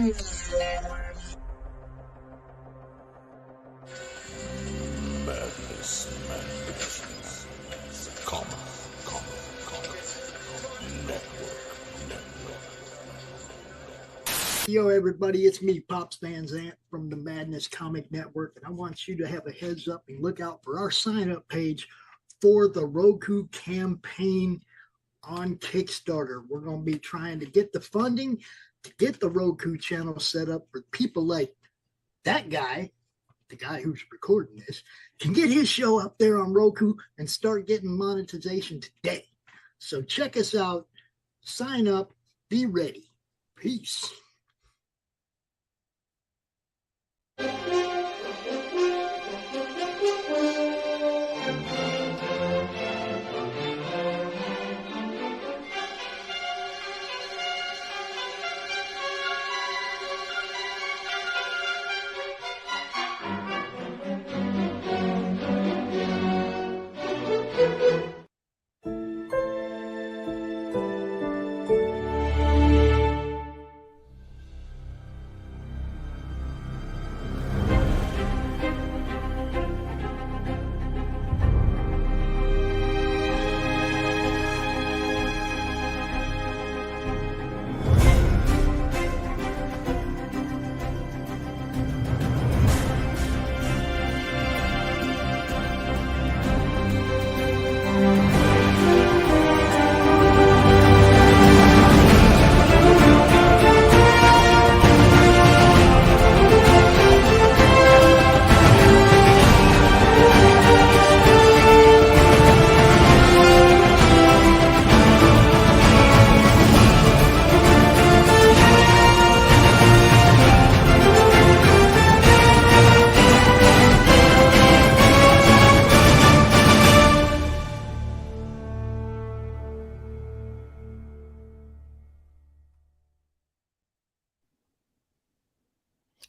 Yo, everybody, it's me, Pops Van Zant from the Madness Comic Network, and I want you to have a heads up and look out for our sign-up page for the Roku campaign on Kickstarter. We're going to be trying to get the funding to get the Roku channel set up for people like that guy, the guy who's recording this, can get his show up there on Roku and start getting monetization today. So check us out, sign up, be ready. Peace.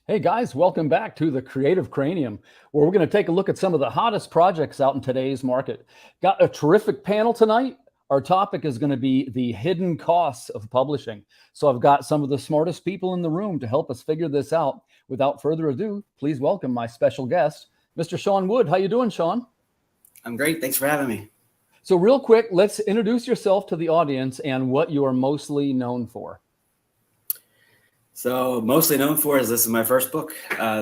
Hey guys, welcome back to the Creative Cranium, where we're going to take a look at some of the hottest projects out in today's market. Got a terrific panel tonight. Our topic is going to be the hidden costs of publishing. So I've got some of the smartest people in the room to help us figure this out. Without further ado, please welcome my special guest, Mr. Sean Wood. How you doing, Sean? I'm great. Thanks for having me. So real quick, let's introduce yourself to the audience and what you are mostly known for. So mostly known for is this is my first book.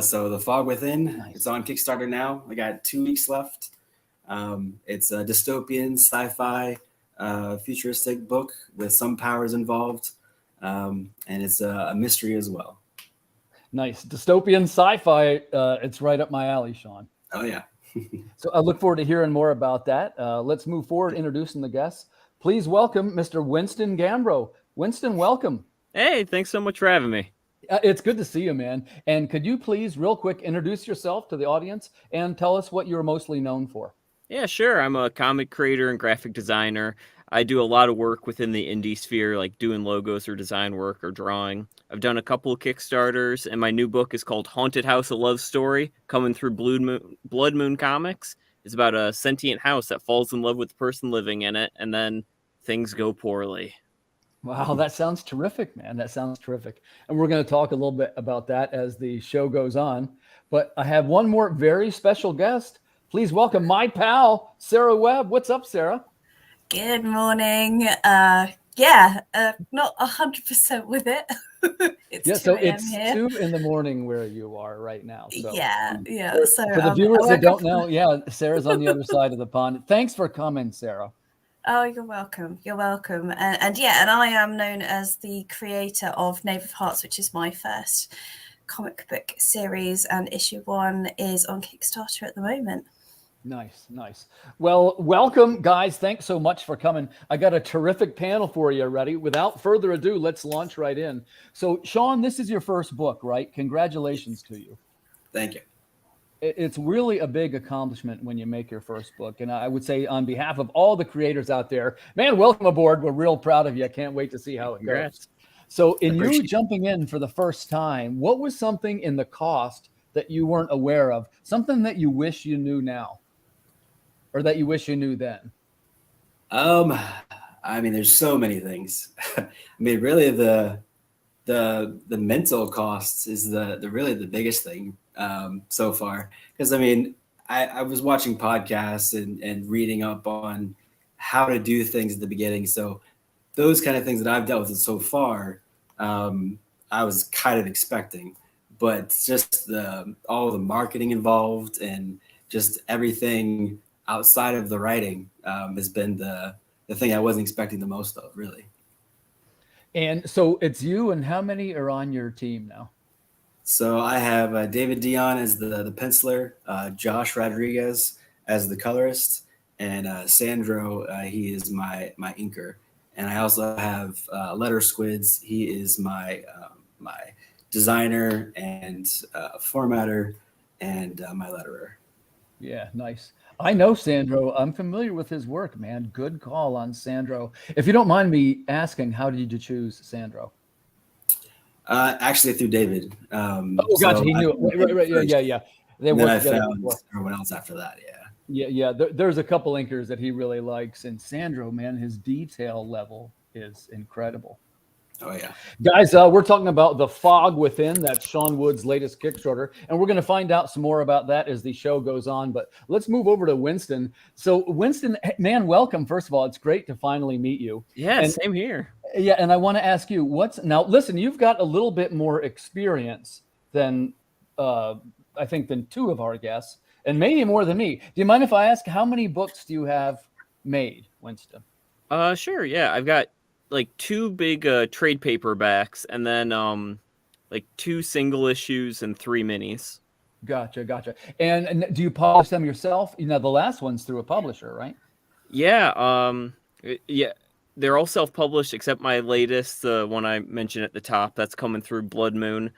So The Fog Within. Nice. It's on Kickstarter now. I got 2 weeks left. It's a dystopian sci-fi futuristic book with some powers involved. And it's a mystery as well. Nice. Dystopian sci-fi. It's right up my alley, Sean. Oh, yeah. So I look forward to hearing more about that. Let's move forward, introducing the guests. Please welcome Mr. Winston Gambro. Winston, welcome. Hey, thanks so much for having me. It's good to see you, man. And could you please, real quick, introduce yourself to the audience and tell us what you're mostly known for? Yeah, sure. I'm a comic creator and graphic designer. I do a lot of work within the indie sphere, like doing logos or design work or drawing. I've done a couple of Kickstarters, and my new book is called Haunted House: A Love Story, coming through Blood Moon Comics. It's about a sentient house that falls in love with the person living in it, and then things go poorly. Wow, that sounds terrific, man. That sounds terrific. And we're going to talk a little bit about that as the show goes on. But I have one more very special guest. Please welcome my pal, SARAH WEBB. What's up, Sarah? Good morning. Not 100% with it. It's 2 a.m. here. 2 in the morning where you are right now. So, yeah. So for the viewers that don't know, Sarah's on the other side of the pond. Thanks for coming, Sarah. Oh, you're welcome. You're welcome. And I am known as the creator of Knave of Hearts, which is my first comic book series, and issue 1 is on Kickstarter at the moment. Nice. Well, welcome, guys. Thanks so much for coming. I got a terrific panel for you ready. Without further ado, let's launch right in. So, Sean, this is your first book, right? Congratulations to you. Thank you. It's really a big accomplishment when you make your first book. And I would say on behalf of all the creators out there, man, welcome aboard. We're real proud of you. I can't wait to see how it goes. So in you jumping in for the first time, what was something in the cost that you weren't aware of? Something that you wish you knew now or that you wish you knew then? I mean, there's so many things. I mean, really the the mental costs is the really the biggest thing so far. Because I mean, I was watching podcasts and reading up on how to do things at the beginning. So those kind of things that I've dealt with so far, I was kind of expecting, but just all the marketing involved and just everything outside of the writing has been the thing I wasn't expecting the most of, really. And so it's you, and how many are on your team now? So I have David Dion as the penciler, Josh Rodriguez as the colorist, and Sandro, he is my inker. And I also have Letter Squids. He is my designer and formatter and my letterer. Yeah, nice. I know Sandro. I'm familiar with his work, man. Good call on Sandro. If you don't mind me asking, how did you choose Sandro? Actually, through David. Gotcha. He knew it. Right. Yeah. They worked worked together. I found before. Everyone else after that. Yeah. Yeah. There's a couple inkers that he really likes, and Sandro, man, his detail level is incredible. Oh yeah, guys, we're talking about The Fog Within. That's Sean Wood's latest Kickstarter, and we're going to find out some more about that as the show goes on. But let's move over to Winston. So, Winston, man, welcome. First of all, it's great to finally meet you. Yeah, and, same here. Yeah, and I want to ask you, now? Listen, you've got a little bit more experience than I think than two of our guests, and maybe more than me. Do you mind if I ask how many books do you have made, Winston? Sure. Yeah, I've got like 2 big trade paperbacks, and then like 2 single issues and 3 minis. Gotcha. And do you publish them yourself? You know, the last one's through a publisher, right? Yeah. Yeah. They're all self-published except my latest, the one I mentioned at the top. That's coming through Blood Moon.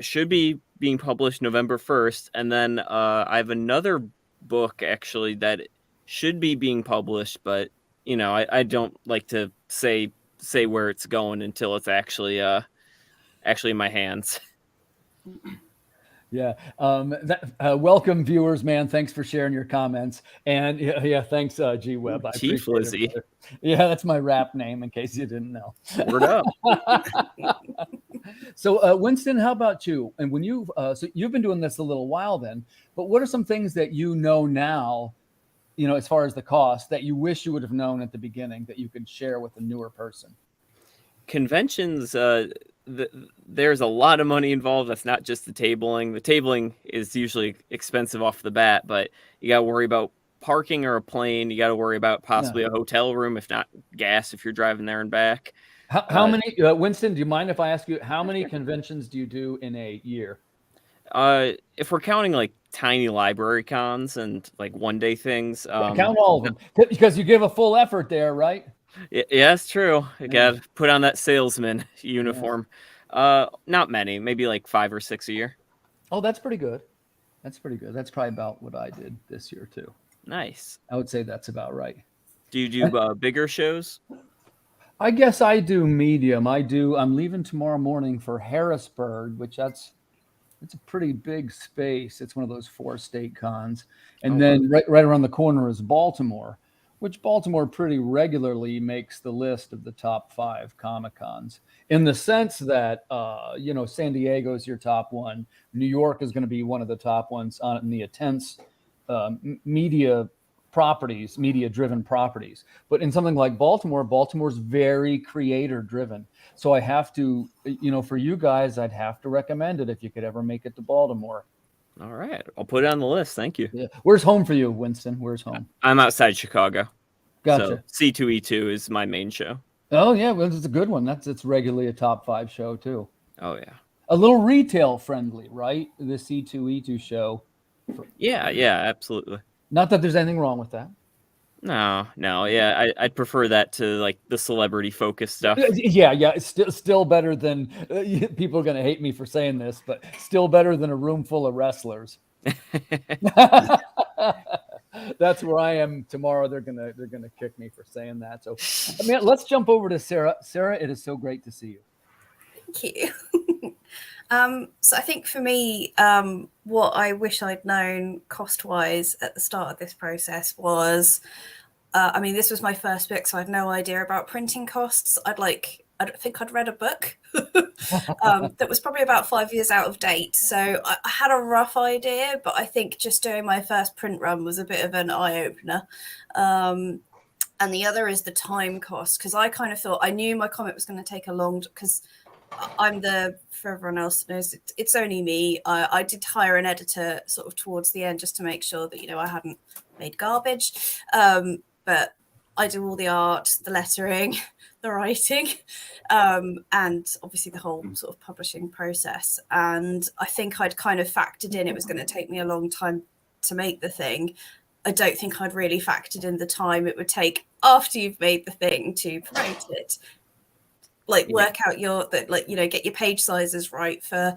Should be being published November 1st, and then I have another book actually that should be being published, but you know, I don't like to say where it's going until it's actually in my hands. Yeah. Welcome, viewers, man. Thanks for sharing your comments. And yeah, thanks, G Webb. I Chief appreciate Lizzie. it. Yeah, that's my rap name, in case you didn't know. Word up. So, Winston, how about you? And when so you've been doing this a little while then, but what are some things that you know now, you know, as far as the cost, that you wish you would have known at the beginning that you could share with a newer person? Conventions, there's a lot of money involved. That's not just the tabling. The tabling is usually expensive off the bat, but you got to worry about parking or a plane. You got to worry about possibly a hotel room, if not gas, if you're driving there and back. How many, Winston, do you mind if I ask you, how many conventions do you do in a year? If we're counting like tiny library cons and like one-day things. Count all of them, because you give a full effort there, right? Yeah, that's true. I got to put on that salesman uniform. Not many, maybe like 5 or 6 a year. Oh, that's pretty good. That's probably about what I did this year too. Nice. I would say that's about right. Do you do bigger shows? I guess I do medium. I'm leaving tomorrow morning for Harrisburg, which it's a pretty big space. It's one of those 4-state cons. And then right around the corner is Baltimore, which Baltimore pretty regularly makes the list of the top 5 Comic Cons, in the sense that, you know, San Diego's your top one. New York is going to be one of the top ones on the attendance media-driven properties. But in something like Baltimore's very creator-driven. So I have to, you know, for you guys, I'd have to recommend it if you could ever make it to Baltimore. All right. I'll put it on the list. Thank you. Yeah. Where's home for you, Winston? Where's home? I'm outside Chicago. Gotcha. So C2E2 is my main show. Oh, yeah. Well, it's a good one. It's regularly a top 5 show, too. Oh, yeah. A little retail friendly, right? The C2E2 show. Yeah, absolutely. Not that there's anything wrong with that. No. Yeah, I'd prefer that to like the celebrity focused stuff. Yeah. It's still better than people are going to hate me for saying this, but still better than a room full of wrestlers. That's where I am tomorrow. They're gonna kick me for saying that. So, I mean, let's jump over to Sarah. Sarah, it is so great to see you. Thank you. So I think for me, what I wish I'd known cost-wise at the start of this process was, I mean, this was my first book, so I had no idea about printing costs. I'd like I don't think I'd read a book that was probably about 5 years out of date. So I had a rough idea, but I think just doing my first print run was a bit of an eye-opener. And the other is the time cost, because I kind of thought, I knew my comic was going to take a long, because for everyone else knows, it's only me. I did hire an editor sort of towards the end just to make sure that, you know, I hadn't made garbage. But I do all the art, the lettering, the writing, and obviously the whole sort of publishing process. And I think I'd kind of factored in it was going to take me a long time to make the thing. I don't think I'd really factored in the time it would take after you've made the thing to promote it. Like work out get your page sizes right for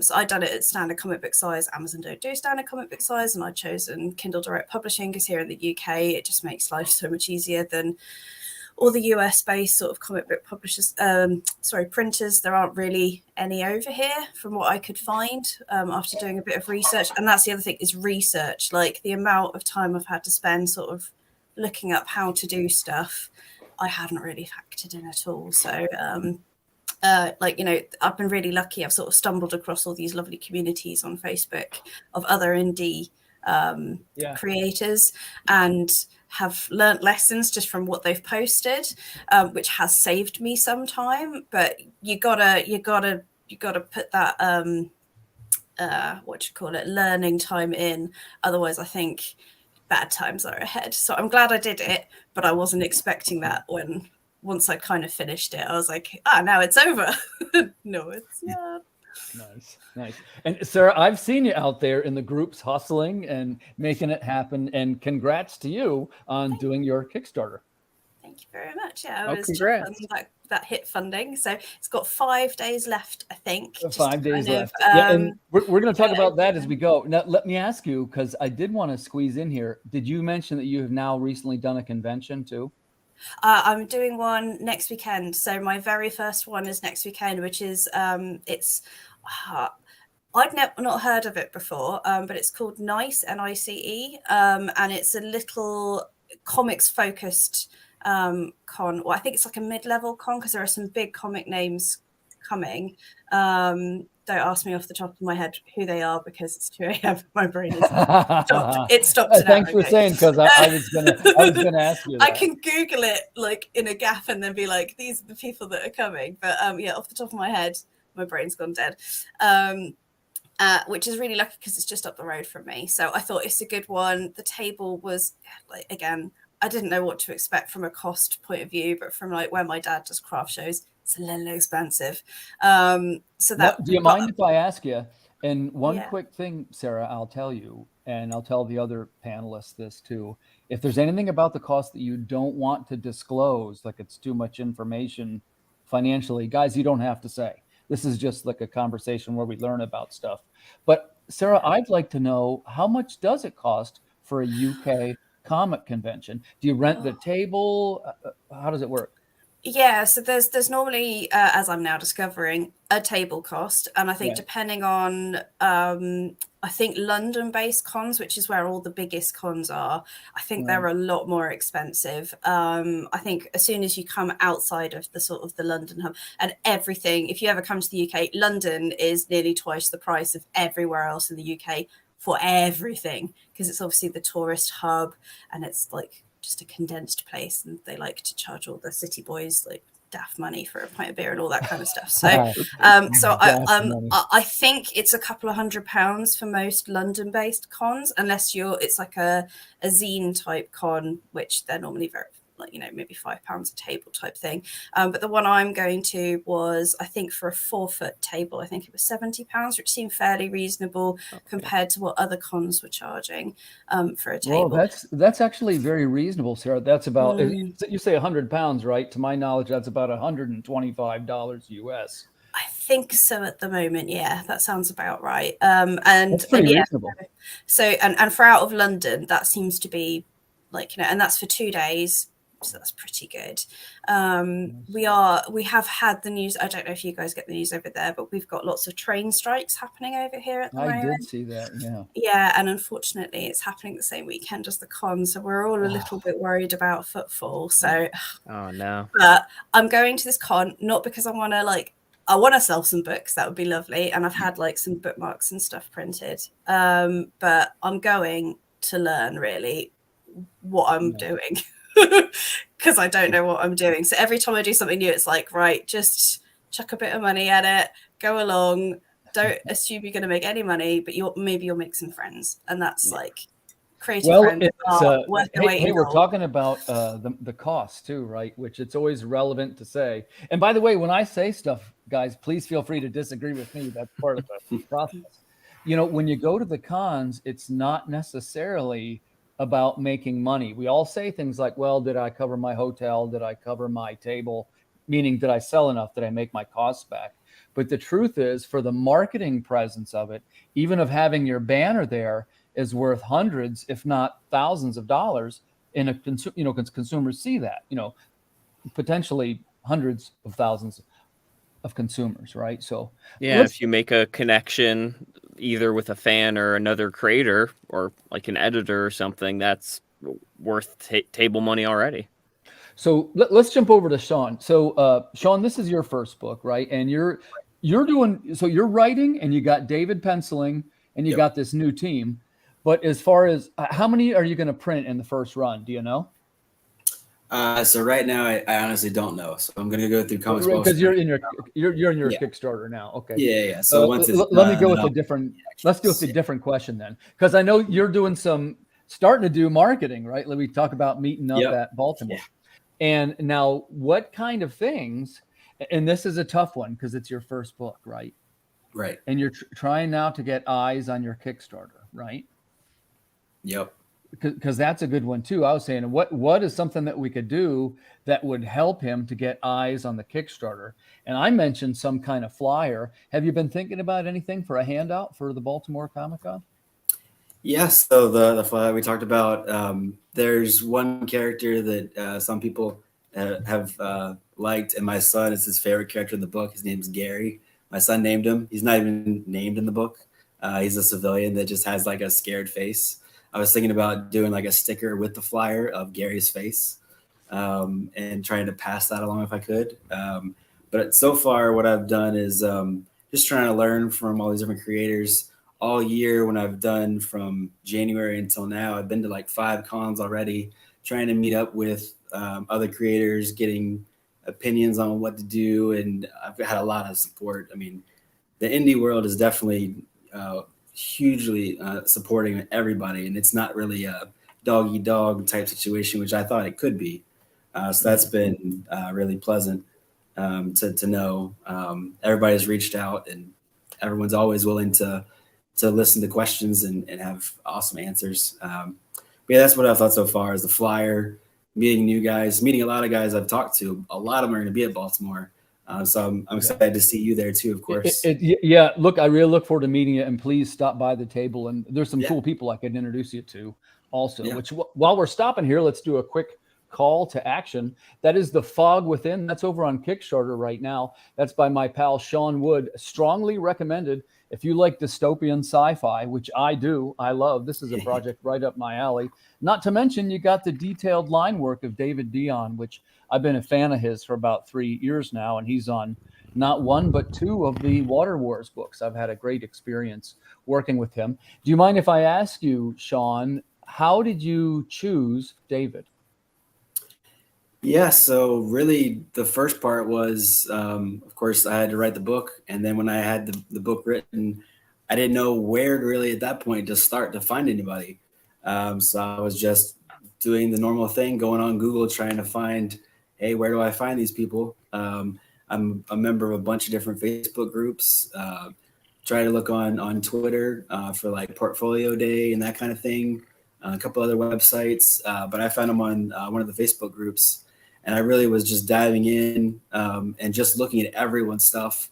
so I'd done it at standard comic book size. Amazon don't do standard comic book size, and I'd chosen Kindle Direct Publishing because here in the UK it just makes life so much easier than all the US based sort of comic book publishers, printers. There aren't really any over here from what I could find after doing a bit of research. And that's the other thing, is research. Like the amount of time I've had to spend sort of looking up how to do stuff, I hadn't really factored in at all. So I've been really lucky. I've sort of stumbled across all these lovely communities on Facebook of other indie creators, and have learnt lessons just from what they've posted, which has saved me some time. But you gotta put that learning time in. Otherwise, I think bad times are ahead. So I'm glad I did it, but I wasn't expecting that once I kind of finished it. I was like, now it's over. No, it's not. Nice. And Sarah, I've seen you out there in the groups hustling and making it happen. And congrats to you on doing your Kickstarter. Thank you very much. Yeah, I was congrats. That hit funding. So it's got 5 days left, I think. 5 days left. And we're going to talk about that as we go. Now, let me ask you, because I did want to squeeze in here. Did you mention that you have now recently done a convention too? I'm doing one next weekend. So my very first one is next weekend, which is I'd not heard of it before, but it's called NICE, NICE, and it's a little comics focused con. Well, I think it's like a mid-level con because there are some big comic names coming. Don't ask me off the top of my head who they are because it's 2 a.m. My brain is stopped. It stopped. Thanks for saying, because I was gonna ask you that. I can Google it like in a gap and then be like, these are the people that are coming. But off the top of my head, my brain's gone dead. Which is really lucky because it's just up the road from me. So I thought it's a good one. The table was again, I didn't know what to expect from a cost point of view, but from like where my dad does craft shows, it's a little expensive. So that. Do you mind if I ask you? And one quick thing, Sarah, I'll tell you, and I'll tell the other panelists this too. If there's anything about the cost that you don't want to disclose, like it's too much information financially, guys, you don't have to say. This is just like a conversation where we learn about stuff. But Sarah, I'd like to know, how much does it cost for a UK comic convention? Do you rent the table? How does it work? Yeah, so there's normally, as I'm now discovering, a table cost. And I think depending on, I think London-based cons, which is where all the biggest cons are, I think they're a lot more expensive. I think as soon as you come outside of the sort of the London hub and everything, if you ever come to the UK, London is nearly twice the price of everywhere else in the UK for everything, because it's obviously the tourist hub and it's like just a condensed place, and they like to charge all the city boys like daft money for a pint of beer and all that kind of stuff. So I think it's a couple of £100 for most London-based cons, unless it's like a zine type con, which they're normally very maybe £5 a table type thing. But the one I'm going to was, I think for a 4-foot table, I think it was £70, which seemed fairly reasonable compared to what other cons were charging for a table. Well, that's actually very reasonable, Sarah. That's about, you say £100, right? To my knowledge, that's about $125 US. I think so at the moment. Yeah, that sounds about right. And that's pretty reasonable. So, and for out of London, that seems to be and that's for 2 days. So that's pretty good. We have had the news. I don't know if you guys get the news over there, but we've got lots of train strikes happening over here at the moment. I did see that. Yeah. Yeah, and unfortunately, it's happening the same weekend as the con, so we're all a little bit worried about footfall. So, oh no. But I'm going to this con not because I want to sell some books. That would be lovely, and I've had like some bookmarks and stuff printed. But I'm going to learn really what I'm doing. Because I don't know what I'm doing. So every time I do something new, it's like, right, just chuck a bit of money at it, go along. Don't assume you're going to make any money, but maybe you'll make some friends. And that's like creative friends. Hey, we're talking about the cost too, right? Which it's always relevant to say. And by the way, when I say stuff, guys, please feel free to disagree with me. That's part of the process. You know, when you go to the cons, it's not necessarily about making money. We all say things like, well, did I cover my hotel? Did I cover my table? Meaning, did I sell enough? Did I make my costs back? But the truth is, for the marketing presence of it, even of having your banner there is worth hundreds, if not thousands of dollars in a consumers see that, potentially hundreds of thousands of consumers, right? So yeah, if you make a connection either with a fan or another creator or like an editor or something, that's worth table money already. So let's jump over to Sean. So Sean, this is your first book, right? And you're writing, and you got David penciling, and you got this new team. But as far as how many are you going to print in the first run? Do you know? So right now, I honestly don't know. So I'm going to go through comics because you're in your Kickstarter now. Okay. Yeah. So once it's let me go with a different. Let's do a different question then, because I know you're doing starting to do marketing, right? Let me talk about meeting up at Baltimore. Yeah. And now, what kind of things? And this is a tough one because it's your first book, right? Right. And you're trying now to get eyes on your Kickstarter, right? Yep. Because that's a good one too. I was saying, what is something that we could do that would help him to get eyes on the Kickstarter? And I mentioned some kind of flyer. Have you been thinking about anything for a handout for the Baltimore Comic-Con? Yes. So the flyer we talked about, there's one character that some people have liked, and my son is his favorite character in the book. His name's Gary. My son named him. He's not even named in the book. He's a civilian that just has like a scared face. I was thinking about doing like a sticker with the flyer of Gary's face and trying to pass that along if I could. But so far what I've done is just trying to learn from all these different creators. All year when I've done from January until now, I've been to like 5 cons already, trying to meet up with other creators, getting opinions on what to do. And I've had a lot of support. I mean, the indie world is definitely hugely supporting everybody, and it's not really a dog-eat-dog type situation, which I thought it could be. So that's been really pleasant to know. Everybody's reached out, and everyone's always willing to listen to questions and have awesome answers. But yeah, that's what I thought so far is the flyer, meeting new guys, meeting a lot of guys I've talked to. A lot of them are going to be at Baltimore. So I'm excited to see you there too, of course. Yeah, look, I really look forward to meeting you, and please stop by the table. And there's some cool people I could introduce you to also, which while we're stopping here, let's do a quick call to action. That is The Fog Within. That's over on Kickstarter right now. That's by my pal, Sean Wood. Strongly recommended. If you like dystopian sci-fi, which I do, I love, this is a project right up my alley. Not to mention, you got the detailed line work of David Dion, which I've been a fan of his for about 3 years now, and he's on not 1, but 2 of the Water Wars books. I've had a great experience working with him. Do you mind if I ask you, Sean, how did you choose David? Yeah, so really the first part was, of course, I had to write the book. And then when I had the book written, I didn't know where to really at that point to start to find anybody. So I was just doing the normal thing, going on Google, trying to find, hey, where do I find these people? I'm a member of a bunch of different Facebook groups, try to look on Twitter for like Portfolio Day and that kind of thing, a couple other websites. But I found them on one of the Facebook groups. And I really was just diving in and just looking at everyone's stuff.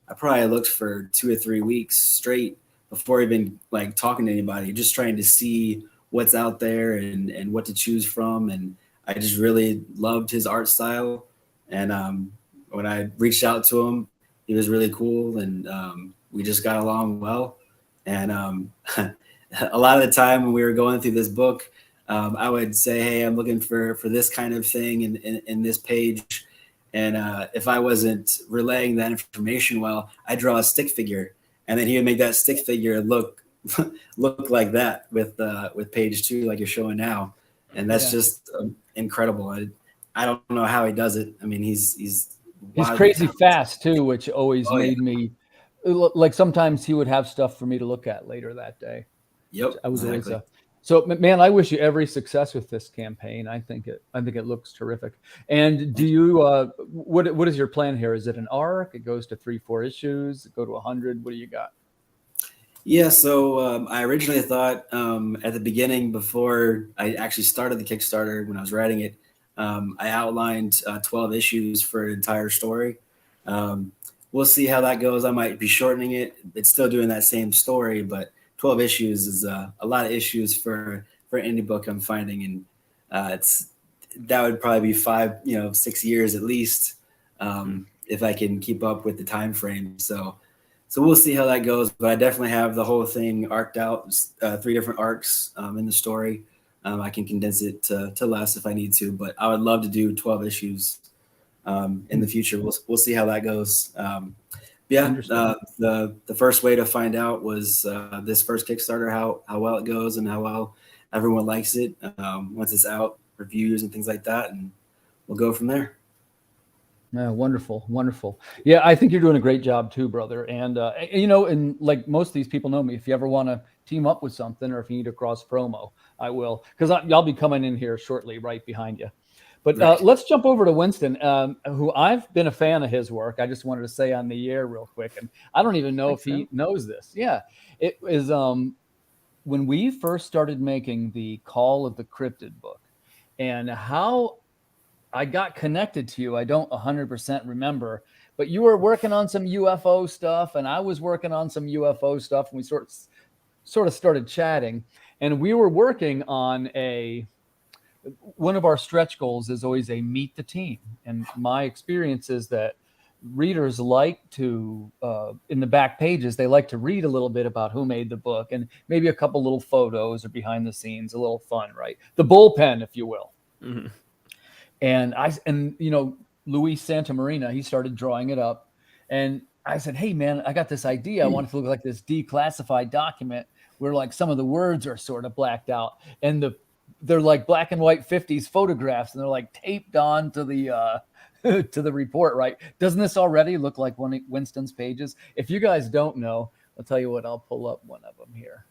I probably looked for 2 or 3 weeks straight before even like talking to anybody, just trying to see what's out there and what to choose from. And I just really loved his art style. And when I reached out to him, he was really cool, and we just got along well. And a lot of the time when we were going through this book, I would say, hey, I'm looking for this kind of thing in this page. And if I wasn't relaying that information well, I'd draw a stick figure, and then he would make that stick figure look like that with page 2, like you're showing now. And that's just incredible. I don't know how he does it. I mean, he's crazy fast too, which always made me like, sometimes he would have stuff for me to look at later that day. Yep. I was exactly. always so, man, I wish you every success with this campaign. I think it looks terrific. And do you, what is your plan here? Is it an arc? It goes to 3-4 issues, go to 100. What do you got? Yeah. So I originally thought at the beginning, before I actually started the Kickstarter, when I was writing it, I outlined 12 issues for an entire story. We'll see how that goes. I might be shortening it. It's still doing that same story, but 12 issues is a lot of issues for an indie book, I'm finding. And that would probably be 6 years at least, if I can keep up with the time frame. So we'll see how that goes. But I definitely have the whole thing arced out, 3 different arcs in the story. I can condense it to less if I need to, but I would love to do 12 issues in the future. We'll see how that goes. The first way to find out was this first Kickstarter, how well it goes and how well everyone likes it. Once it's out, reviews and things like that, and we'll go from there. Yeah, wonderful. Yeah, I think you're doing a great job too, brother. And and like most of these people know me, if you ever want to team up with something, or if you need a cross promo, I will, because I'll be coming in here shortly, right behind you. But let's jump over to Winston, who I've been a fan of his work. I just wanted to say on the air real quick, and I don't even know if he knows this. Yeah, it is when we first started making the Call of the Cryptid book, and how I got connected to you. I don't 100% remember, but you were working on some UFO stuff, and I was working on some UFO stuff, and we sort of started chatting, and we were working on one of our stretch goals is always a meet the team. And my experience is that readers like to, in the back pages, they like to read a little bit about who made the book, and maybe a couple little photos or behind the scenes, a little fun, right? The bullpen, if you will. Mm-hmm. And Luis Santamarina, he started drawing it up, and I said, hey man, I got this idea. I want it to look like this declassified document where like some of the words are sort of blacked out, and they're like black and white 50s photographs, and they're like taped on to the to the report, right? Doesn't this already look like one of Winston's pages? If you guys don't know, I'll tell you what, I'll pull up one of them here.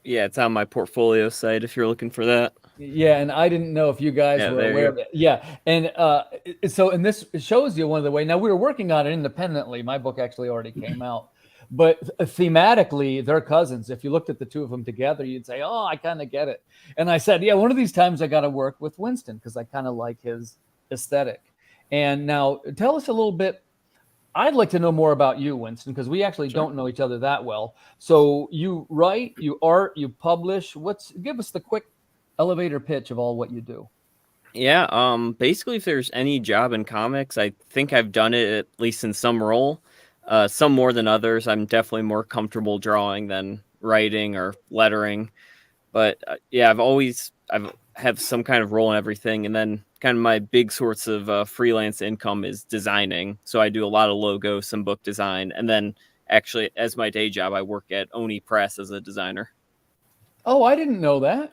Yeah, it's on my portfolio site if you're looking for that. Yeah, and I didn't know if you guys were aware of it. Yeah, and and this shows you one of the way. Now, we were working on it independently. My book actually already came out. But thematically, they're cousins. If you looked at the two of them together, you'd say, oh, I kind of get it. And I said, yeah, one of these times I got to work with Winston because I kind of like his aesthetic. And now tell us a little bit. I'd like to know more about you, Winston, because we actually don't know each other that well. So you write, you art, you publish. Give us the quick elevator pitch of all what you do. Yeah, basically, if there's any job in comics, I think I've done it at least in some role. Some more than others. I'm definitely more comfortable drawing than writing or lettering. But yeah, I've have some kind of role in everything. And then kind of my big source of freelance income is designing. So I do a lot of logos, some book design. And then actually, as my day job, I work at Oni Press as a designer. Oh, I didn't know that.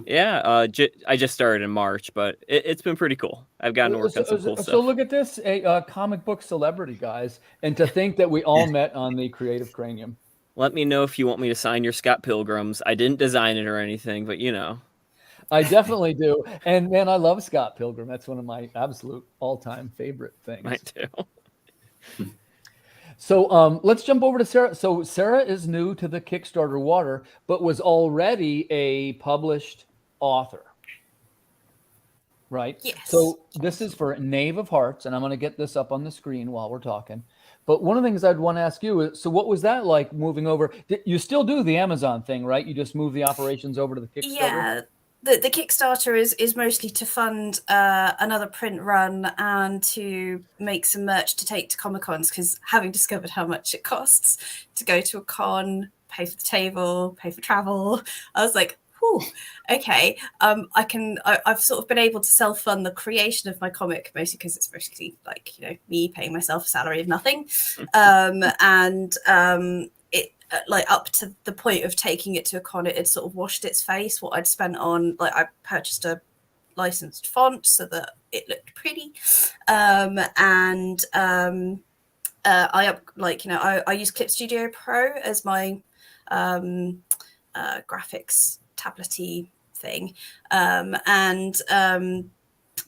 Yeah, I just started in March, but it's been pretty cool. I've gotten to work on some cool stuff. So look at this, a comic book celebrity, guys. And to think that we all met on the Creative Cranium. Let me know if you want me to sign your Scott Pilgrims. I didn't design it or anything, but I definitely do. And man, I love Scott Pilgrim. That's one of my absolute all-time favorite things. I do. So let's jump over to Sarah. So Sarah is new to the Kickstarter water, but was already a published author, right? Yes. So this is for Knave of Hearts, and I'm going to get this up on the screen while we're talking. But one of the things I'd want to ask you is, so what was that like moving over? You still do the Amazon thing, right? You just move the operations over to the Kickstarter? Yeah. the Kickstarter is mostly to fund another print run and to make some merch to take to Comic-Cons, because having discovered how much it costs to go to a con, pay for the table, pay for travel, I was like, whew, okay, I've sort of been able to self-fund the creation of my comic, mostly because it's basically like, you know, me paying myself a salary of nothing. Like up to the point of taking it to a con, it had sort of washed its face. What I'd spent on, like, I purchased a licensed font so that it looked pretty, I use Clip Studio Pro as my graphics tablet-y thing,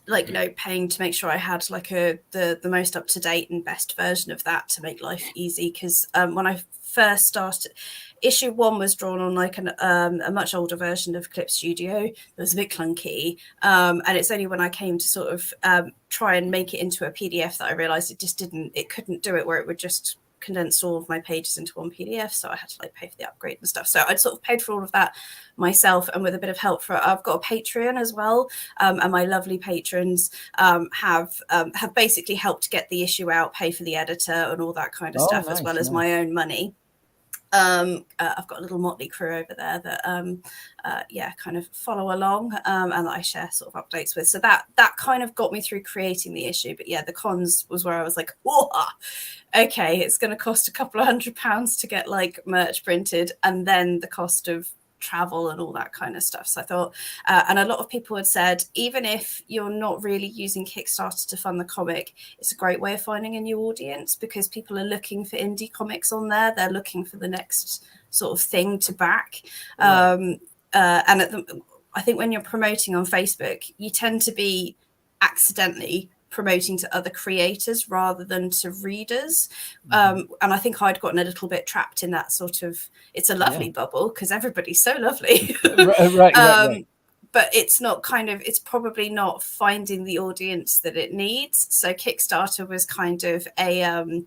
like, you know, paying to make sure I had like the most up-to-date and best version of that to make life easy, because when I first started, issue 1 was drawn on like a much older version of Clip Studio that was a bit clunky, and it's only when I came to sort of try and make it into a PDF that I realized it couldn't do it, where it would just condense all of my pages into one PDF, so I had to like pay for the upgrade and stuff. So I'd sort of paid for all of that myself, and with a bit of help I've got a Patreon as well, and my lovely patrons have basically helped get the issue out, pay for the editor and all that kind of stuff, as well as my own money. I've got a little motley crew over there that kind of follow along, and that I share sort of updates with. So that kind of got me through creating the issue. But yeah, the cons was where I was like, whoa, okay, it's going to cost a couple of £100 to get like merch printed, and then the cost of travel and all that kind of stuff. So I thought, and a lot of people had said, even if you're not really using Kickstarter to fund the comic, it's a great way of finding a new audience, because people are looking for indie comics on there. They're looking for the next sort of thing to back. Right. I think when you're promoting on Facebook, you tend to be accidentally promoting to other creators rather than to readers, and I think I'd gotten a little bit trapped in that sort of, it's a lovely bubble because everybody's so lovely, right. But it's not it's probably not finding the audience that it needs. So Kickstarter was kind of a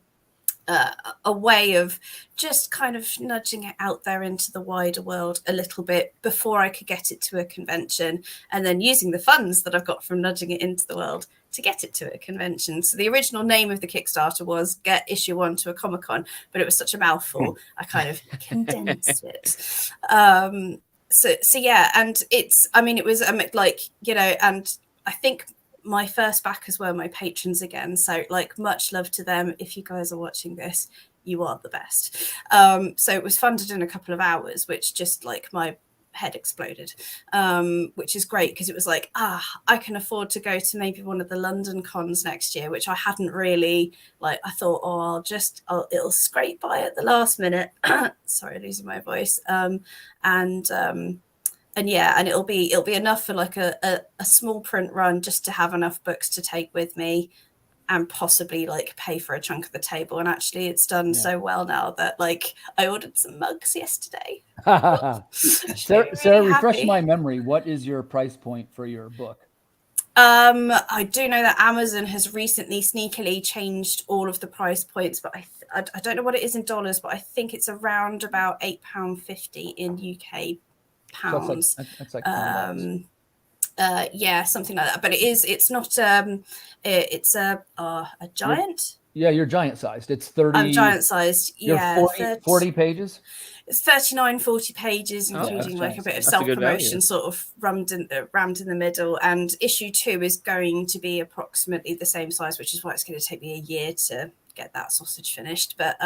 way of just kind of nudging it out there into the wider world a little bit before I could get it to a convention, and then using the funds that I've got from nudging it into the world to get it to a convention. So the original name of the Kickstarter was Get Issue 1 to a Comic-Con, but it was such a mouthful, I kind of condensed it. So yeah, and it's, I mean, it was like, you know, and I think my first backers were my patrons again. So like, much love to them. If you guys are watching this, you are the best. So it was funded in a couple of hours, which just like my head exploded, which is great, because it was like, I can afford to go to maybe one of the London cons next year, which I hadn't really, like, I thought, it'll scrape by at the last minute. Sorry, losing my voice. And it'll be enough for like a small print run, just to have enough books to take with me and possibly like pay for a chunk of the table. And actually it's done so well now that like I ordered some mugs yesterday. Sarah, refresh my memory. What is your price point for your book? I do know that Amazon has recently sneakily changed all of the price points, but I don't know what it is in dollars, but I think it's around about £8.50 in UK pounds. So that's like something like that. But it's not it's a giant. You're giant sized. It's 30. I'm giant sized. Yeah, 40 pages. It's 40 pages, including like a bit of self-promotion sort of rammed in the middle. And issue 2 is going to be approximately the same size, which is why it's going to take me a year to get that sausage finished. But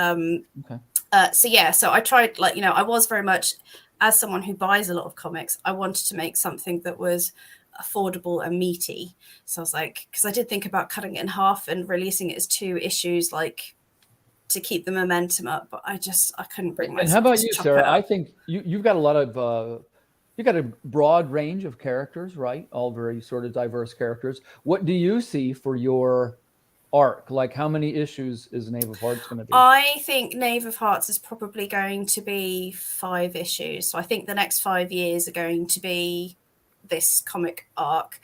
so I tried, like, you know, I was very much, as someone who buys a lot of comics, I wanted to make something that was affordable and meaty. So I was like, because I did think about cutting it in half and releasing it as 2 issues, like to keep the momentum up, but I couldn't bring myself. And how about you, Sarah? I think you've got a lot of you got a broad range of characters, right? All very sort of diverse characters. What do you see for your arc? Like, how many issues is Knave of Hearts going to be? I think Knave of Hearts is probably going to be 5 issues. So I think the next 5 years are going to be this comic arc.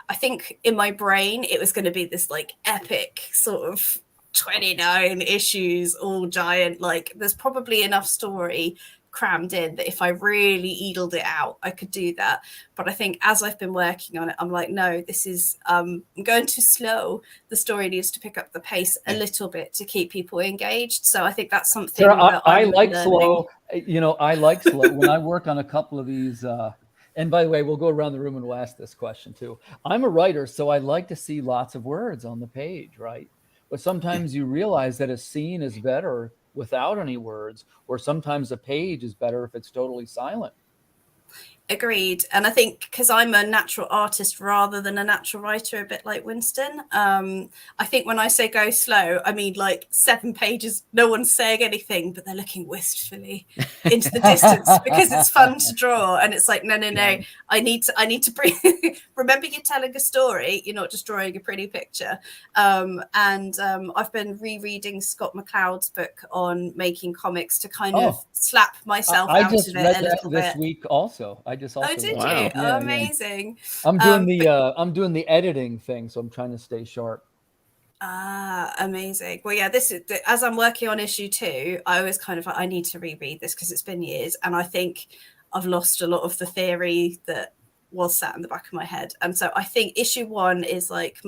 I think in my brain it was going to be this like epic sort of 29 issues, all giant. Like, there's probably enough story crammed in, that if I really edled it out, I could do that. But I think as I've been working on it, I'm like, no, this is I'm going too slow. The story needs to pick up the pace a little bit to keep people engaged. So I think that's something Sarah, that I I'm like learning. slow. I like slow. When I work on a couple of these, and by the way, we'll go around the room and we'll ask this question too. I'm a writer, so I like to see lots of words on the page, right? But sometimes you realize that a scene is better without any words, or sometimes a page is better if it's totally silent. Agreed. And I think because I'm a natural artist rather than a natural writer, a bit like Winston, I think when I say go slow, I mean like 7 pages, no one's saying anything, but they're looking wistfully into the distance because it's fun to draw. And it's like, no, I need to bring remember, you're telling a story, you're not just drawing a pretty picture. I've been rereading Scott McCloud's book on making comics to kind of slap myself out of it a little bit. This week also. I just also did Wow. you? Yeah, Amazing. I'm doing I'm doing the editing thing, so I'm trying to stay sharp. Amazing. Well, yeah, this is as I'm working on issue 2, I always kind of I need to reread this because it's been years, and I think I've lost a lot of the theory that was sat in the back of my head. And so I think issue 1 is like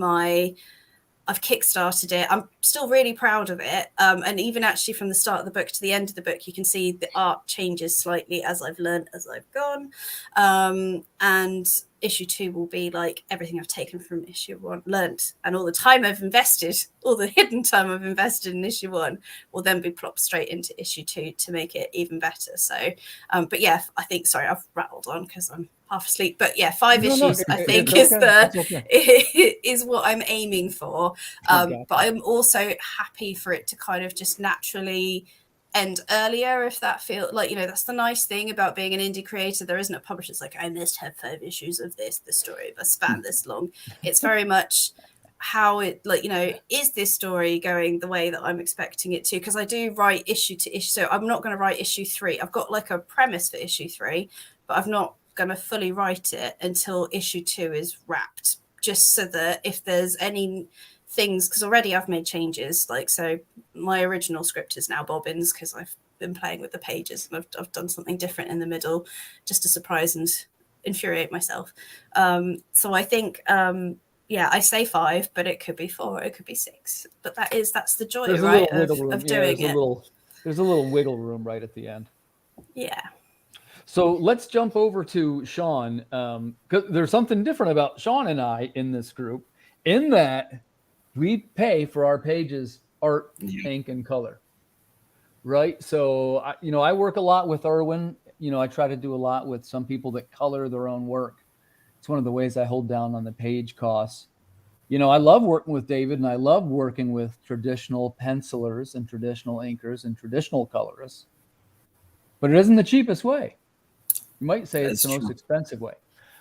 I've kickstarted it. I'm still really proud of it. And even actually from the start of the book to the end of the book, you can see the art changes slightly as I've learned, as I've gone. And issue 2 will be like everything I've taken from issue 1, learnt, and all the time I've invested, all the hidden time I've invested in issue 1 will then be plopped straight into issue 2 to make it even better. So, but yeah, I think, sorry, I've rattled on because I'm half asleep, but yeah, 5 issues I think is what I'm aiming for. But I'm also happy for it to kind of just naturally end earlier, if that feels like, that's the nice thing about being an indie creator. There isn't a publisher that's like, I must have 5 issues of this story must span this long. It's very much how it, is this story going the way that I'm expecting it to? Because I do write issue to issue, so I'm not going to write issue 3. I've got like a premise for issue 3, but I've not going to fully write it until issue 2 is wrapped, just so that if there's any things, because already I've made changes, so my original script is now bobbins because I've been playing with the pages and I've done something different in the middle just to surprise and infuriate myself. So I think I say 5, but it could be 4, it could be 6, but that's the joy, right, of doing it. There's a little wiggle room right at the end. Yeah. So let's jump over to Sean, because there's something different about Sean and I in this group, in that we pay for our pages art, ink, and color, right? So, I work a lot with Irwin. I try to do a lot with some people that color their own work. It's one of the ways I hold down on the page costs. I love working with David, and I love working with traditional pencilers and traditional inkers and traditional colorists, but it isn't the cheapest way. You might say it's the most expensive way.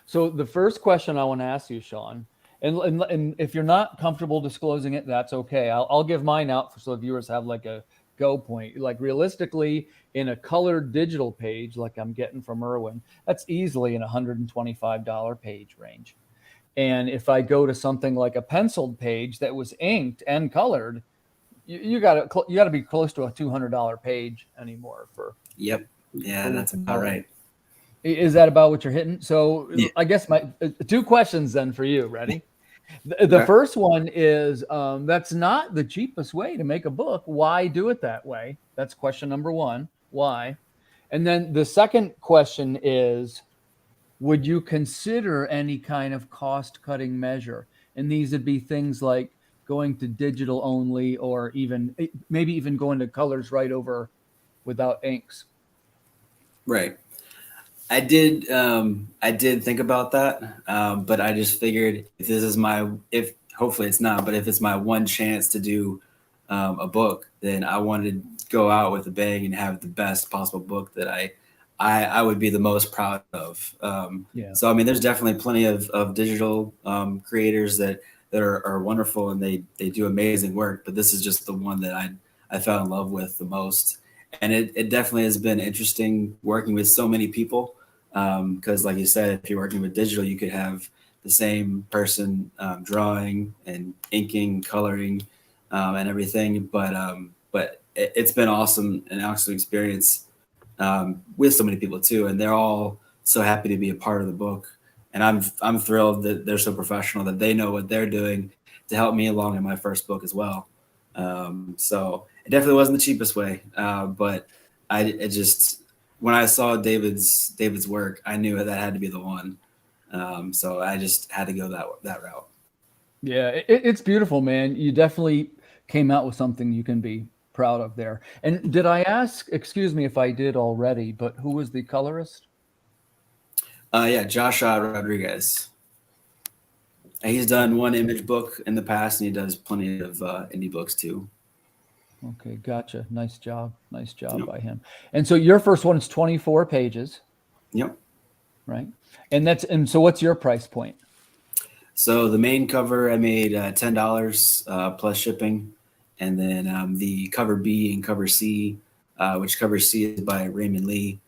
So the first question I want to ask you, Sean, and if you're not comfortable disclosing it, that's okay. I'll give mine out so the viewers have like a go point. Like realistically, in a colored digital page, like I'm getting from Irwin, that's easily in $125 page range. And if I go to something like a penciled page that was inked and colored, you got to be close to a $200 page anymore for. Yep. Yeah, that's about right. Is that about what you're hitting? So yeah. I guess my 2 questions then for you. Ready? The first one is, that's not the cheapest way to make a book. Why do it that way? That's question number 1. Why? And then the second question is, would you consider any kind of cost-cutting measure? And these would be things like going to digital only, or maybe even going to colors right over without inks. Right. I did think about that, but I just figured if hopefully it's not, but if it's my one chance to do a book, then I wanted to go out with a bang and have the best possible book that I would be the most proud of. So, I mean, there's definitely plenty of digital creators that are wonderful, and they do amazing work, but this is just the one that I fell in love with the most. And it definitely has been interesting working with so many people. Because like you said, if you're working with digital, you could have the same person drawing and inking, coloring, and everything. But it's been awesome, an awesome experience with so many people too, and they're all so happy to be a part of the book. And I'm thrilled that they're so professional, that they know what they're doing to help me along in my first book as well. So it definitely wasn't the cheapest way, but it just, when I saw David's work, I knew that had to be the one. So I just had to go that route. Yeah, it's beautiful, man. You definitely came out with something you can be proud of there. And did I ask, excuse me if I did already, but who was the colorist? Yeah, Josh Rodriguez. He's done one image book in the past, and he does plenty of indie books too. Okay, gotcha. Nice job by him. And so your first one is 24 pages. Yep. Right. And so what's your price point? So the main cover I made $10 plus shipping, and then the cover B and cover C, which cover C is by Raymond Lee.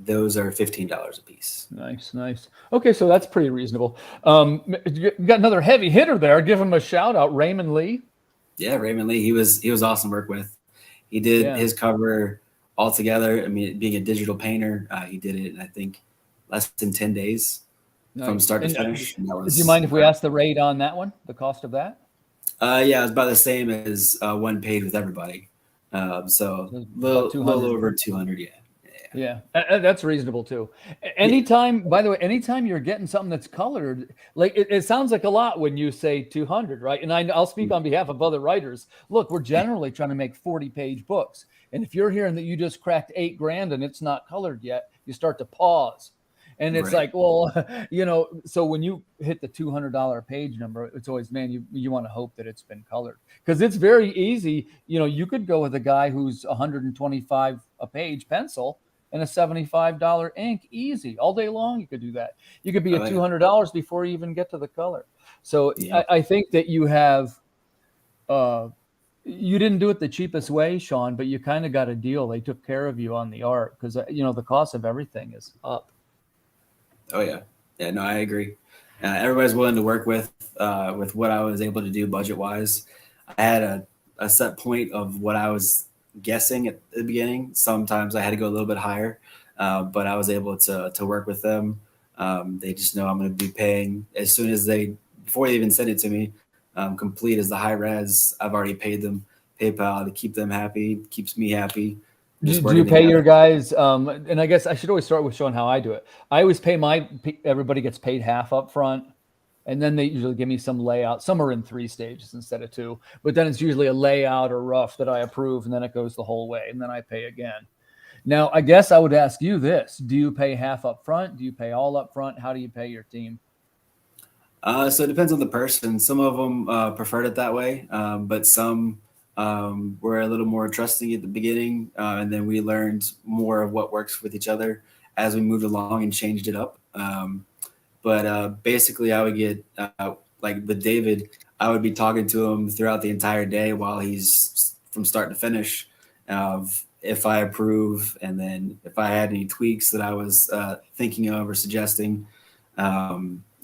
Those are $15 a piece. Nice. Okay, so that's pretty reasonable. You got another heavy hitter there. Give him a shout out, Raymond Lee. Yeah, Raymond Lee. He was awesome to work with. He did his cover all together. I mean, being a digital painter, he did it in, I think, less than 10 days from start to finish. Do you mind if we ask the rate on that one, the cost of that? Yeah, it was about the same as one paid with everybody. So a little over 200, yeah. Yeah, that's reasonable too. Anytime, by the way, anytime you're getting something that's colored, like it sounds like a lot when you say 200, right? And I'll speak on behalf of other writers. Look, we're generally trying to make 40-page books. And if you're hearing that you just cracked $8,000 and it's not colored yet, you start to pause. And it's like, well, so when you hit the $200 page number, it's always, man, you want to hope that it's been colored, because it's very easy. You could go with a guy who's $125 a page pencil and a $75 ink, easy all day long. You could do that. You could be at $200 before you even get to the color. So I think that you have, you didn't do it the cheapest way, Sean, but you kind of got a deal. They took care of you on the art, because the cost of everything is up. Oh yeah. No, I agree. Everybody's willing to work with what I was able to do budget wise. I had a set point of what I was guessing at the beginning. Sometimes I had to go a little bit higher, but I was able to work with them. They just know I'm going to be paying as soon as before they even send it to me, complete as the high res. I've already paid them PayPal to keep them happy, keeps me happy. Do you pay your guys? And I guess I should always start with showing how I do it. I always pay everybody gets paid half up front. And then they usually give me some layout. Some are in 3 stages instead of 2, but then it's usually a layout or rough that I approve, and then it goes the whole way, and then I pay again. Now, I guess I would ask you this: do you pay half up front? Do you pay all up front? How do you pay your team? So it depends on the person. Some of them preferred it that way, but some were a little more trusting at the beginning, and then we learned more of what works with each other as we moved along and changed it up. But basically, I would get, like with David, I would be talking to him throughout the entire day while he's from start to finish, if I approve, and then if I had any tweaks that I was thinking of or suggesting,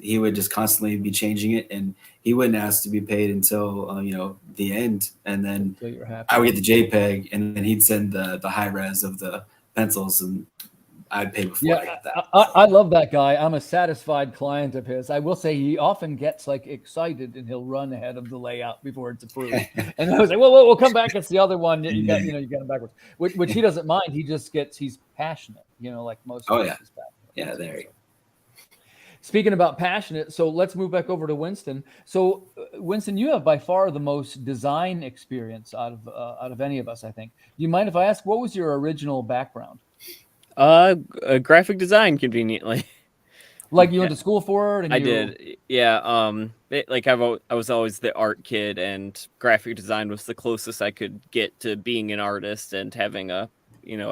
he would just constantly be changing it, and he wouldn't ask to be paid until the end, and then I would get the JPEG, and then he'd send the high res of the pencils, and I'd pay before I got that. I love that guy. I'm a satisfied client of his. I will say he often gets excited, and he'll run ahead of the layout before it's approved. And I was like, well, we'll come back. It's the other one. You got it backwards, which he doesn't mind. He just he's passionate, like most. Oh yeah. Yeah, there you go. Speaking about passionate, so let's move back over to Winston. So Winston, you have by far the most design experience out of any of us, I think. Do you mind if I ask, what was your original background? Graphic design, conveniently. Like you went to school for it? And I did. Yeah. I was always the art kid, and graphic design was the closest I could get to being an artist and having a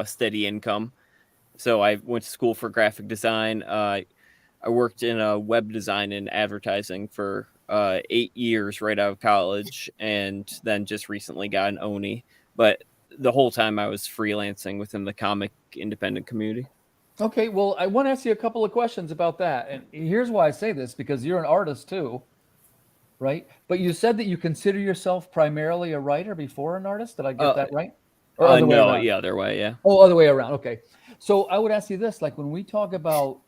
steady income. So I went to school for graphic design. I worked in web design and advertising for 8 years right out of college, and then just recently got an Oni. But the whole time I was freelancing within the comic independent community. Okay, well, I want to ask you a couple of questions about that. And here's why I say this, because you're an artist too, right? But you said that you consider yourself primarily a writer before an artist. Did I get that right? Or other way No, around? yeah, other way, yeah. Oh, other way around. Okay. So I would ask you this, like when we talk about,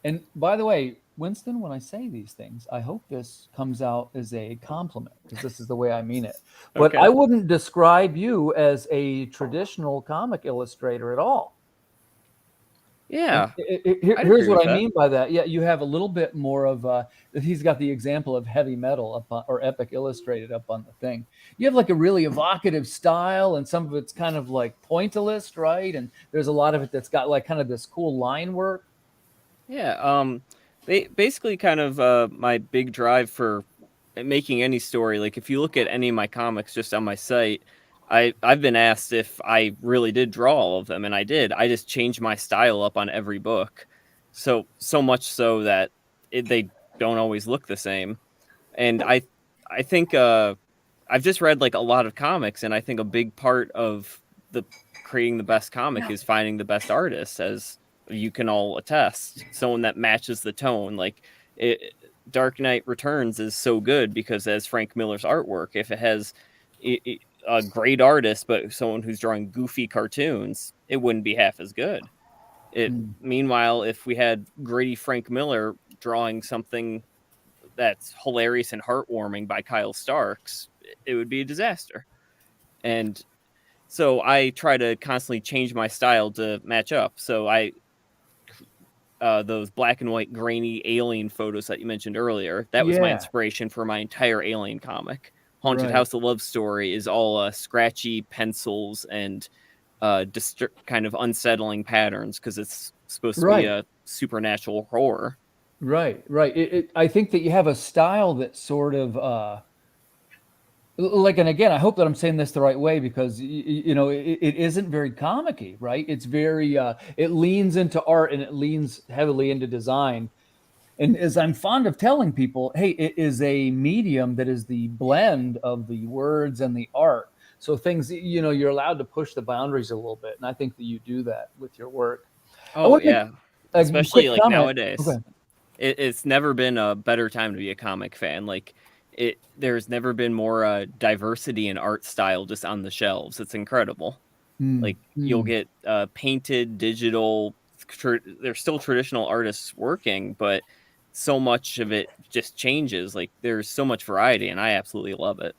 and by the way, Winston, when I say these things, I hope this comes out as a compliment because this is the way I mean it. But Okay. I wouldn't describe you as a traditional comic illustrator at all. Yeah. Here's what I mean by that. Yeah, you have a little bit more of he's got the example of heavy metal up on, or epic illustrated up on the thing. You have like a really evocative style, and some of it's kind of like pointillist, right? And there's a lot of it that's got like kind of this cool line work. Yeah. Basically kind of my big drive for making any story. Like if you look at any of my comics just on my site, I've been asked if I really did draw all of them, and I did. I just changed my style up on every book, so much so that they don't always look the same. And I think I've just read like a lot of comics, and I think a big part of the creating the best comic is finding the best artist, as you can all attest. Someone that matches the tone. Like Dark Knight Returns is so good because as Frank Miller's artwork, if it has a great artist, but someone who's drawing goofy cartoons, it wouldn't be half as good. Meanwhile, if we had gritty Frank Miller drawing something that's hilarious and heartwarming by Kyle Starks, it would be a disaster. And so I try to constantly change my style to match up. So those black and white grainy Alien photos that you mentioned earlier, that was my inspiration for my entire Alien comic. Haunted House, a love story, is all scratchy pencils and kind of unsettling patterns because it's supposed to be a supernatural horror. Right. I think that you have a style that sort of like, and again, I hope that I'm saying this the right way because you know it isn't very comic-y, right? It's very it leans into art and it leans heavily into design. And as I'm fond of telling people, hey, it is a medium that is the blend of the words and the art. So things, you know, you're allowed to push the boundaries a little bit. And I think that you do that with your work. Oh, yeah. Especially like comment. nowadays. Okay. It's never been a better time to be a comic fan. Like there's never been more diversity in art style just on the shelves. It's incredible. You'll get painted, digital. There's still traditional artists working, but so much of it just changes. Like there's so much variety, and I absolutely love it.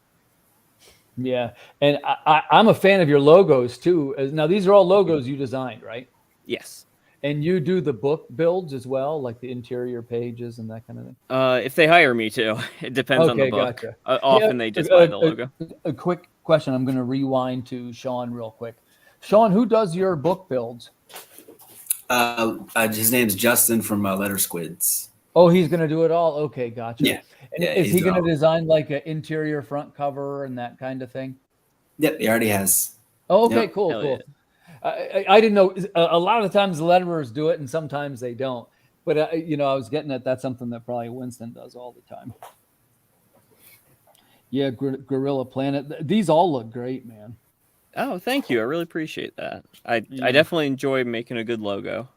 Yeah, and I'm a fan of your logos too. Now these are all logos you designed, right? Yes. And you do the book builds as well, like the interior pages and that kind of thing? If they hire me to. It depends on the book. Gotcha. Often they just buy the logo. A quick question. I'm going to rewind to Sean real quick. Sean, who does your book builds? His name's Justin from Letter Squids. Oh, he's going to do it all? Okay, gotcha. Yeah. And is he going to design like an interior front cover and that kind of thing? Yep, he already has. Oh, okay, Yep. cool. I didn't know. A lot of the times the letterers do it and sometimes they don't. But, you know, I was getting at that's something that probably Winston does all the time. Yeah, Gorilla Planet. These all look great, man. Oh, thank you. I really appreciate that. I definitely enjoy making a good logo.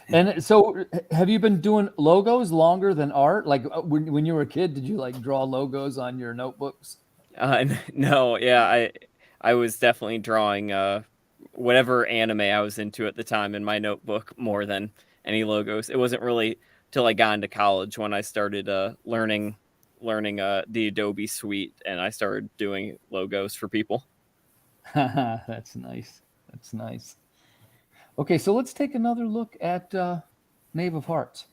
And so have you been doing logos longer than art? Like when you were a kid, did you like draw logos on your notebooks? No, yeah, I was definitely drawing whatever anime I was into at the time in my notebook more than any logos. It wasn't really till I got into college when I started learning the Adobe suite, and I started doing logos for people. That's nice. That's nice. Okay, so let's take another look at Knave of Hearts.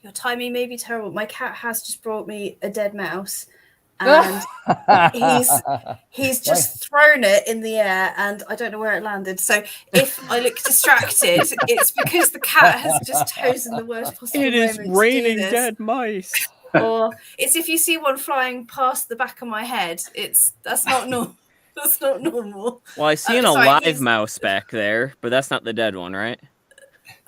Your timing may be terrible. My cat has just brought me a dead mouse, and he's just thrown it in the air, and I don't know where it landed. So if I look distracted, it's because the cat has just chosen the worst possible moment. It is raining dead mice. Or it's if you see one flying past the back of my head. That's not normal. That's not normal. Well, I see an alive mouse back there, but that's not the dead one, right?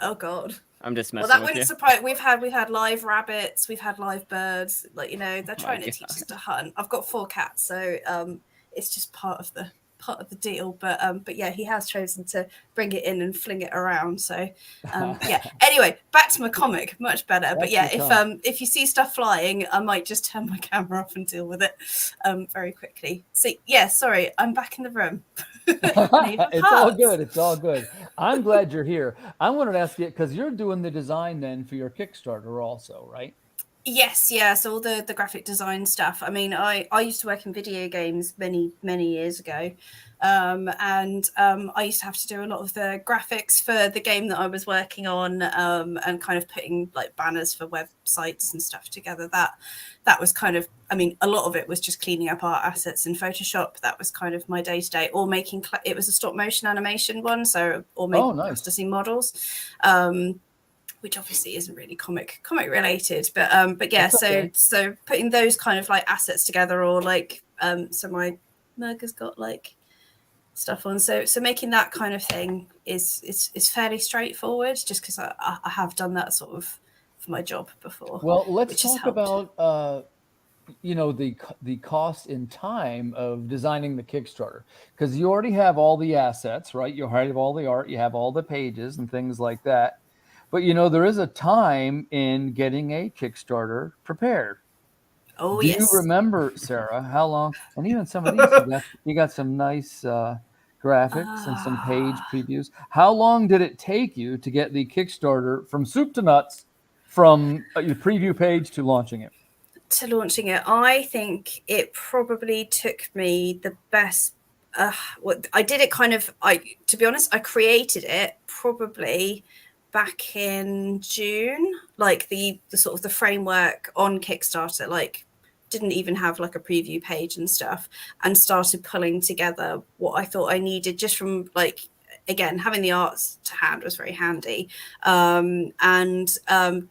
Oh God. I'm just messing with you. Well, that wouldn't surprise. We've had live rabbits. We've had live birds. Like, you know, they're trying to teach us to hunt. I've got 4 cats, so it's just part of the part of the deal, but yeah, he has chosen to bring it in and fling it around. So yeah. Anyway, back to my comic, much better. But yeah, if you see stuff flying, I might just turn my camera off and deal with it very quickly. So yeah, sorry, I'm back in the room. It's all good. It's all good. I'm glad you're here. I wanted to ask you, because you're doing the design then for your Kickstarter also, right? Yes, yeah. So all the graphic design stuff. I mean, I used to work in video games many years ago, and I used to have to do a lot of the graphics for the game that I was working on, and kind of putting like banners for websites and stuff together. That was kind of, I mean, a lot of it was just cleaning up art assets in Photoshop. That was kind of my day to day, or making. It was a stop motion animation one, so or making plasticine models. Which obviously isn't really comic related, but yeah, so putting those kind of like assets together, or like so my mug has got like stuff on, so making that kind of thing is fairly straightforward, just because I have done that sort of for my job before. Well, let's talk about you know, the cost in time of designing the Kickstarter, because you already have all the assets, right? You already have all the art, you have all the pages and things like that. But, you know, there is a time in getting a Kickstarter prepared. Oh, yes. Do you remember, Sarah, how long? And even some of these, you got some nice graphics and some page previews. How long did it take you to get the Kickstarter from soup to nuts, from your preview page to launching it? I think it probably took me the best. I did it kind of, to be honest, I created it probably back in June, like the sort of the framework on Kickstarter, like didn't even have like a preview page and stuff, and started pulling together what I thought I needed, just from like, again, having the arts to hand was very handy. And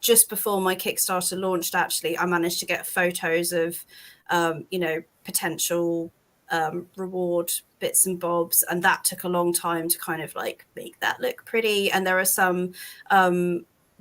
just before my Kickstarter launched, actually, I managed to get photos of, you know, potential reward bits and bobs, and that took a long time to kind of like make that look pretty. And there are some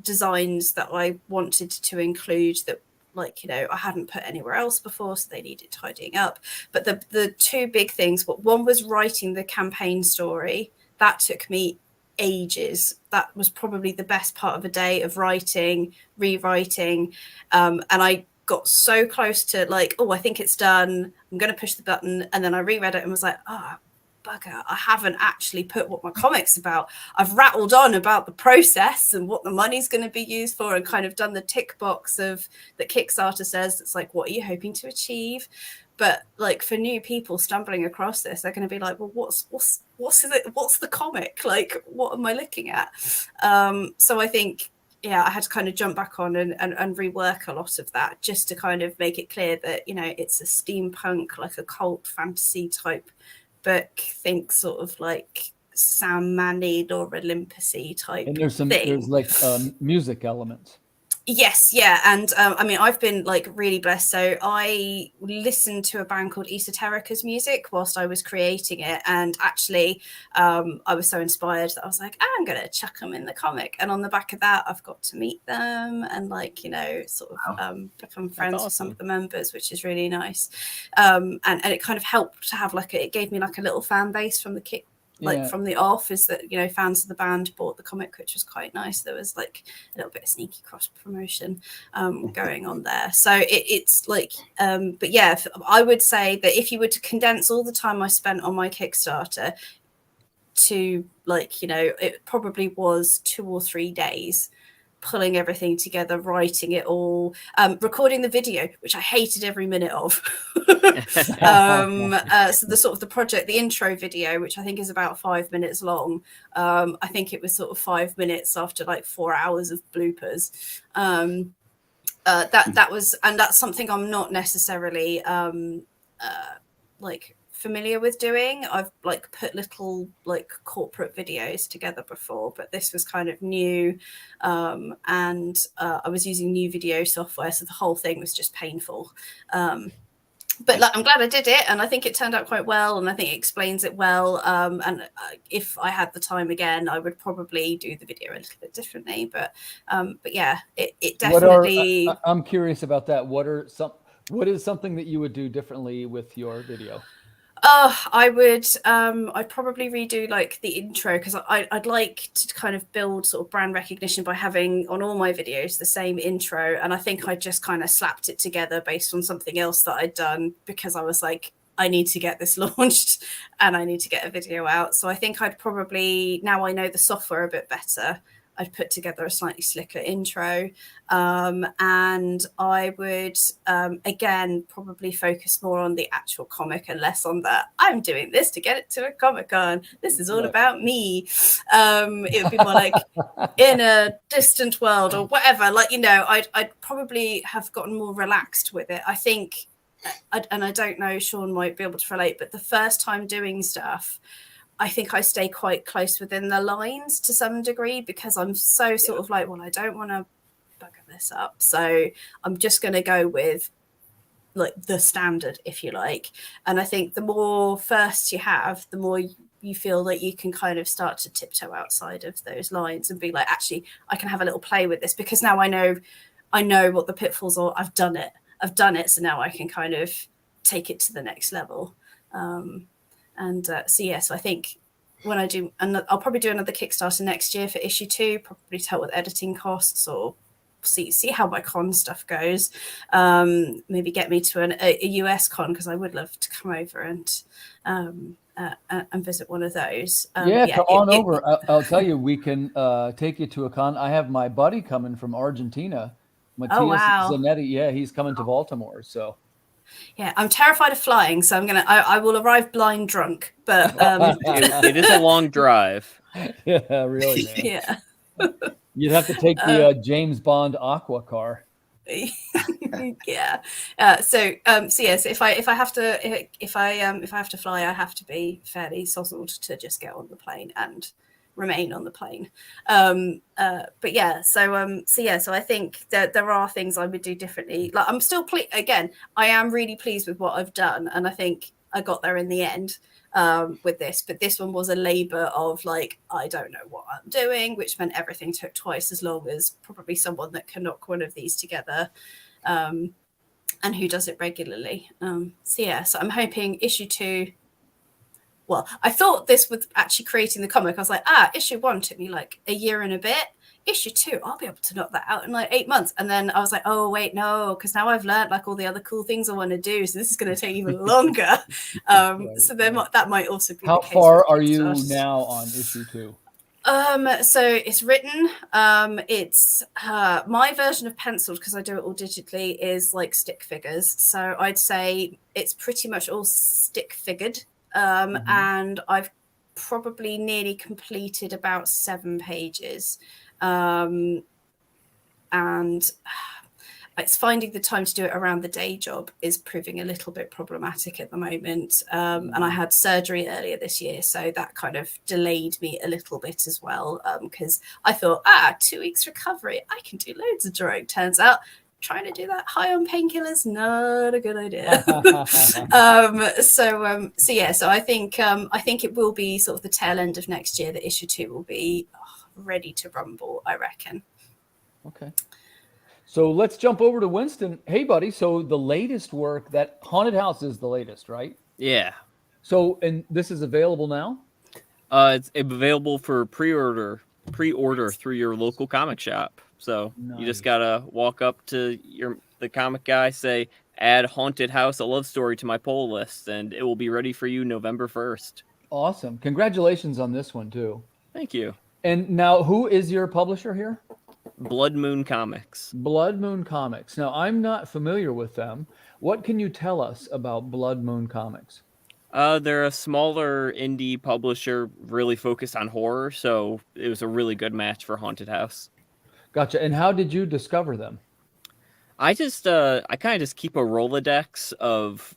designs that I wanted to include that, like, you know, I hadn't put anywhere else before, so they needed tidying up. But the two big things, one was writing the campaign story. That took me ages. That was probably the best part of a day of writing, rewriting, and I got so close to like, oh, I think it's done, I'm going to push the button. And then I reread it and was like, oh, bugger, I haven't actually put what my comic's about. I've rattled on about the process and what the money's going to be used for, and kind of done the tick box of that Kickstarter says. It's like, what are you hoping to achieve? But like, for new people stumbling across this, they're going to be like, well, what's the comic? Like, what am I looking at? So I think, yeah, I had to kind of jump back on and rework a lot of that, just to kind of make it clear that, you know, it's a steampunk, like a cult fantasy type book. Think sort of like Sam Manning or Olympus-y type. And there's like music elements. Yes, yeah. And I mean, I've been like really blessed. So I listened to a band called Esoterica's music whilst I was creating it. And actually, I was so inspired that I was like, I'm going to chuck them in the comic. And on the back of that, I've got to meet them and, like, you know, sort of become friends with some of the members, which is really nice. And it kind of helped to have like, it gave me like a little fan base from the kick. Like from the off, is that, you know, fans of the band bought the comic, which was quite nice. There was like a little bit of sneaky cross promotion going on there. So it's like, but yeah, I would say that if you were to condense all the time I spent on my Kickstarter to, like, you know, it probably was 2 or 3 days pulling everything together, writing it all, recording the video, which I hated every minute of. So the sort of the project, the intro video, which I think is about 5 minutes long, I think it was sort of 5 minutes after like 4 hours of bloopers. That was, and that's something I'm not necessarily like familiar with doing. I've like put little like corporate videos together before, but this was kind of new, and I was using new video software, so the whole thing was just painful. But like, I'm glad I did it, and I think it turned out quite well, and I think it explains it well. And if I had the time again, I would probably do the video a little bit differently. But yeah, it definitely. I'm curious about that. What is something that you would do differently with your video? I'd probably redo like the intro, because I'd like to kind of build sort of brand recognition by having on all my videos the same intro, and I think I just kind of slapped it together based on something else that I'd done, because I was like, I need to get this launched and I need to get a video out. So I think I'd probably, now I know the software a bit better, I'd put together a slightly slicker intro, and I would, again, probably focus more on the actual comic and less on the, I'm doing this to get it to a Comic-Con. This is all about me. It would be more like in a distant world or whatever. Like, you know, I'd probably have gotten more relaxed with it. I think, and I don't know, Sean might be able to relate, but the first time doing stuff, I think I stay quite close within the lines to some degree, because I'm so sort of like, well, I don't want to bugger this up. So I'm just going to go with like the standard, if you like. And I think the more firsts you have, the more you feel that you can kind of start to tiptoe outside of those lines and be like, actually, I can have a little play with this, because now I know what the pitfalls are. I've done it. So now I can kind of take it to the next level. So I think when I do, and I'll probably do another Kickstarter next year for issue 2, probably to help with editing costs, or see how my con stuff goes. Maybe get me to a US con, because I would love to come over and visit one of those. Come on over. I'll tell you, we can take you to a con. I have my buddy coming from Argentina, Matias Zanetti. Yeah, he's coming to Baltimore. So. Yeah, I'm terrified of flying, so I will arrive blind drunk, but it is a long drive. Yeah, really. Man. Yeah. You'd have to take the James Bond Aqua car. Yeah. So yes, if I have to fly, I have to be fairly sozzled to just get on the plane and remain on the plane. But yeah, so I think that there are things I would do differently. Like, I'm still again, I am really pleased with what I've done, and I think I got there in the end with this. But this one was a labor of like, I don't know what I'm doing, which meant everything took twice as long as probably someone that can knock one of these together, and who does it regularly. So I'm hoping issue 2. Well, I thought this was actually creating the comic. I was like, issue 1 took me like a year and a bit. Issue 2, I'll be able to knock that out in like 8 months. And then I was like, oh, wait, no, because now I've learned like all the other cool things I want to do. So this is going to take even longer. So that might also be How the case. How far are you now on issue 2? So it's written. It's my version of penciled, because I do it all digitally, is like stick figures. So I'd say it's pretty much all stick figured. And I've probably nearly completed about 7 pages. And it's finding the time to do it around the day job is proving a little bit problematic at the moment. And I had surgery earlier this year, so that kind of delayed me a little bit as well, because I thought, 2 weeks recovery, I can do loads of drawing. Turns out trying to do that high on painkillers, not a good idea. So I think it will be sort of the tail end of next year that issue 2 will be ready to rumble, I reckon. Okay. So let's jump over to Winston. Hey, buddy. So the latest work, that Haunted House is the latest, right? Yeah. So, and this is available now? It's available for pre-order through your local comic shop. So You just gotta walk up to the comic guy, say, add Haunted House, a love story to my pull list, and it will be ready for you November 1st. Awesome. Congratulations on this one too. Thank you. And now, who is your publisher here? Blood Moon Comics. Blood Moon Comics. Now, I'm not familiar with them. What can you tell us about Blood Moon Comics? They're a smaller indie publisher, really focused on horror, so it was a really good match for Haunted House. Gotcha. And how did you discover them? I kind of just keep a Rolodex of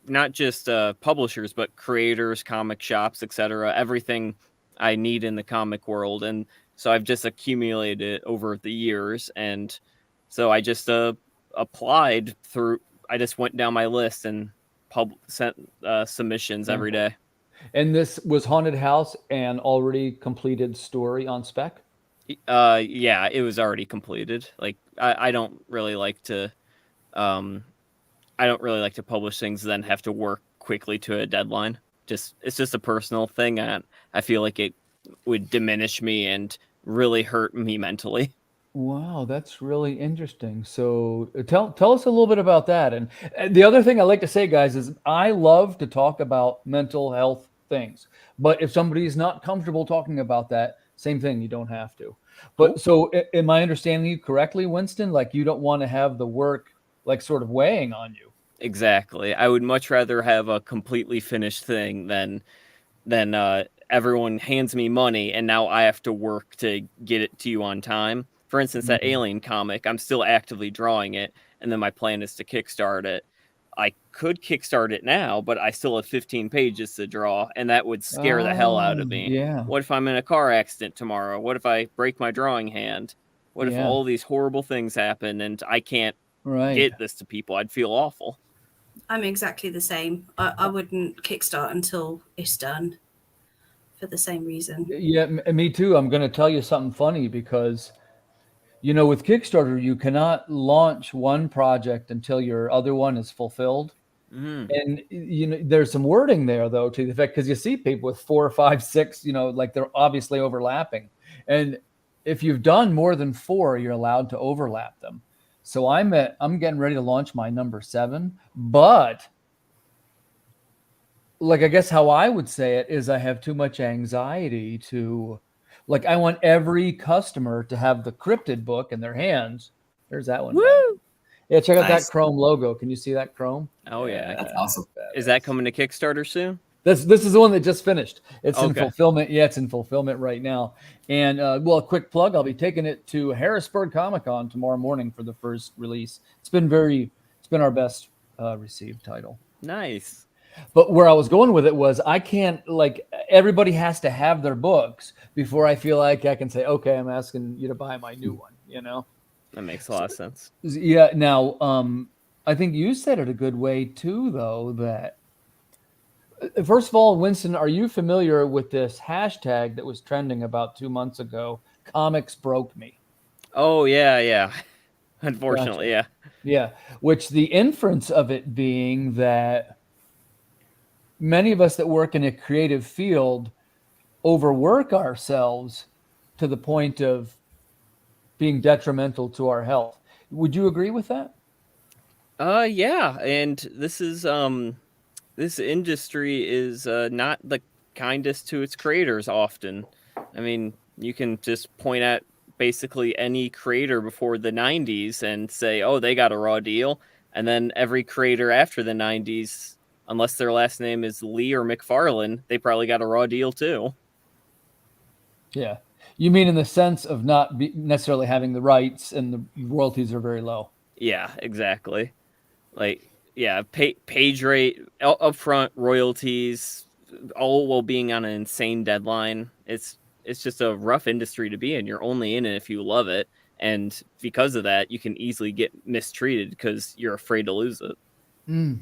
not just publishers, but creators, comic shops, etc. Everything I need in the comic world. And so I've just accumulated it over the years. And so I just applied through, I just went down my list and sent submissions every day. And this was Haunted House, an already completed story on spec? Yeah, it was already completed. Like I don't really like to publish things, then have to work quickly to a deadline. It's just a personal thing. I feel like it would diminish me and really hurt me mentally. Wow, that's really interesting. So tell us a little bit about that. And the other thing I like to say, guys, is I love to talk about mental health things. But if somebody's not comfortable talking about that, same thing, you don't have to. But so am I understanding you correctly, Winston? Like you don't want to have the work like sort of weighing on you. Exactly. I would much rather have a completely finished thing than everyone hands me money and now I have to work to get it to you on time. For instance, that Alien comic, I'm still actively drawing it, and then my plan is to kickstart it. I could kickstart it now, but I still have 15 pages to draw, and that would scare the hell out of me. Yeah. What if I'm in a car accident tomorrow? What if I break my drawing hand? What if all these horrible things happen and I can't get this to people? I'd feel awful. I'm exactly the same. I wouldn't kickstart until it's done for the same reason. Yeah, me too. I'm going to tell you something funny because, you know, with Kickstarter, you cannot launch one project until your other one is fulfilled. And, you know, there's some wording there, though, to the effect, because you see people with 4, 5, 6, you know, like they're obviously overlapping. And if you've done more than 4, you're allowed to overlap them. So I'm getting ready to launch my number 7, but like, I guess how I would say it is I have too much anxiety to, like, I want every customer to have the cryptid book in their hands. There's that one. Woo! Yeah, check out that Chrome logo. Can you see that Chrome? Oh yeah, that's awesome. Is that coming to Kickstarter soon? This is the one that just finished. It's in fulfillment. Yeah, it's in fulfillment right now. And well, a quick plug. I'll be taking it to Harrisburg Comic-Con tomorrow morning for the first release. It's been our best received title. Nice. But where I was going with it was I can't, like, everybody has to have their books before I feel like I can say, okay, I'm asking you to buy my new one, you know? That makes a lot of sense. Yeah. Now, I think you said it a good way too, though, that first of all, Winston, are you familiar with this hashtag that was trending about 2 months ago? Comics broke me. Oh, yeah. Unfortunately, Gotcha. Yeah. Which the inference of it being that many of us that work in a creative field overwork ourselves to the point of being detrimental to our health. Would you agree with that? Yeah. And this is this industry is not the kindest to its creators often. I mean, you can just point at basically any creator before the 90s and say, oh, they got a raw deal. And then every creator after the 90s, unless their last name is Lee or McFarlane, they probably got a raw deal too. Yeah. You mean in the sense of not necessarily having the rights and the royalties are very low? Yeah, exactly. Like, yeah, page rate, upfront royalties, all while being on an insane deadline. It's just a rough industry to be in. You're only in it if you love it. And because of that, you can easily get mistreated because you're afraid to lose it.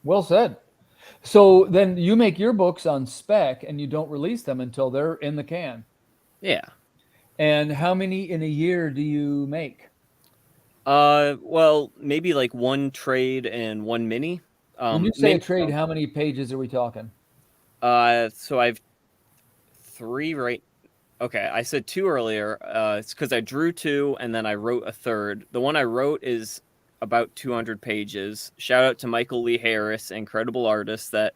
Well said. So then you make your books on spec and you don't release them until they're in the can. Yeah. And how many in a year do you make? Well, maybe like one trade and one mini. When you say a trade, how many pages are we talking? So I've 3 right. Okay, I said 2 earlier. It's because I drew 2 and then I wrote a third. The one I wrote is about 200 pages. Shout out to Michael Lee Harris, incredible artist that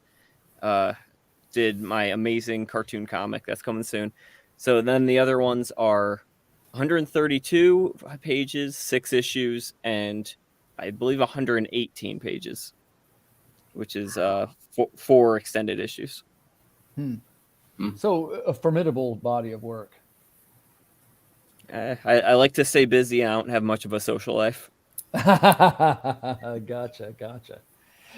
did my amazing cartoon comic that's coming soon. So then the other ones are 132 pages, 6 issues, and I believe 118 pages, which is 4 extended issues. So a formidable body of work. I like to stay busy. I don't have much of a social life. Gotcha.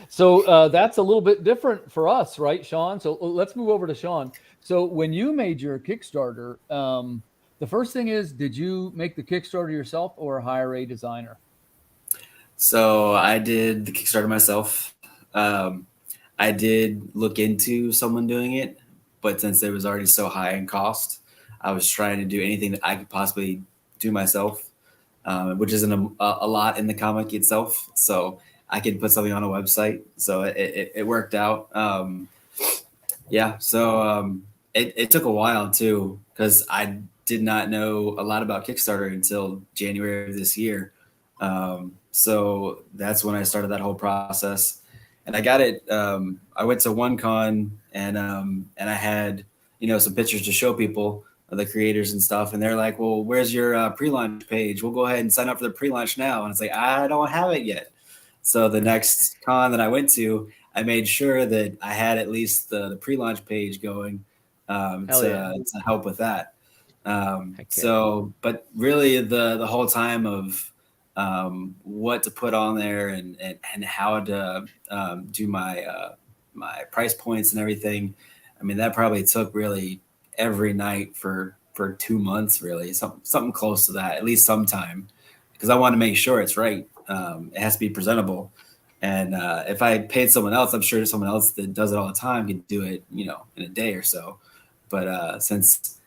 So that's a little bit different for us, right, Sean? So let's move over to Sean. So when you made your Kickstarter, the first thing is, did you make the Kickstarter yourself or hire a designer? So I did the Kickstarter myself. I did look into someone doing it, but since it was already so high in cost, I was trying to do anything that I could possibly do myself, which isn't a lot in the comic itself. So I could put something on a website. So it worked out. Yeah. So it took a while too, because I did not know a lot about Kickstarter until January of this year. So that's when I started that whole process. And I got it. I went to OneCon and I had, some pictures to show people, the creators and stuff. And they're like, well, where's your pre-launch page? We'll go ahead and sign up for the pre-launch now. And it's like, I don't have it yet. So the next con that I went to, I made sure that I had at least the pre-launch page going to help with that. So, but really the whole time of what to put on there and how to do my price points and everything. I mean, that probably took really every night for 2 months, really, something close to that, at least sometime, because I want to make sure it's right. It has to be presentable. And if I paid someone else, I'm sure someone else that does it all the time could do it, in a day or so. But since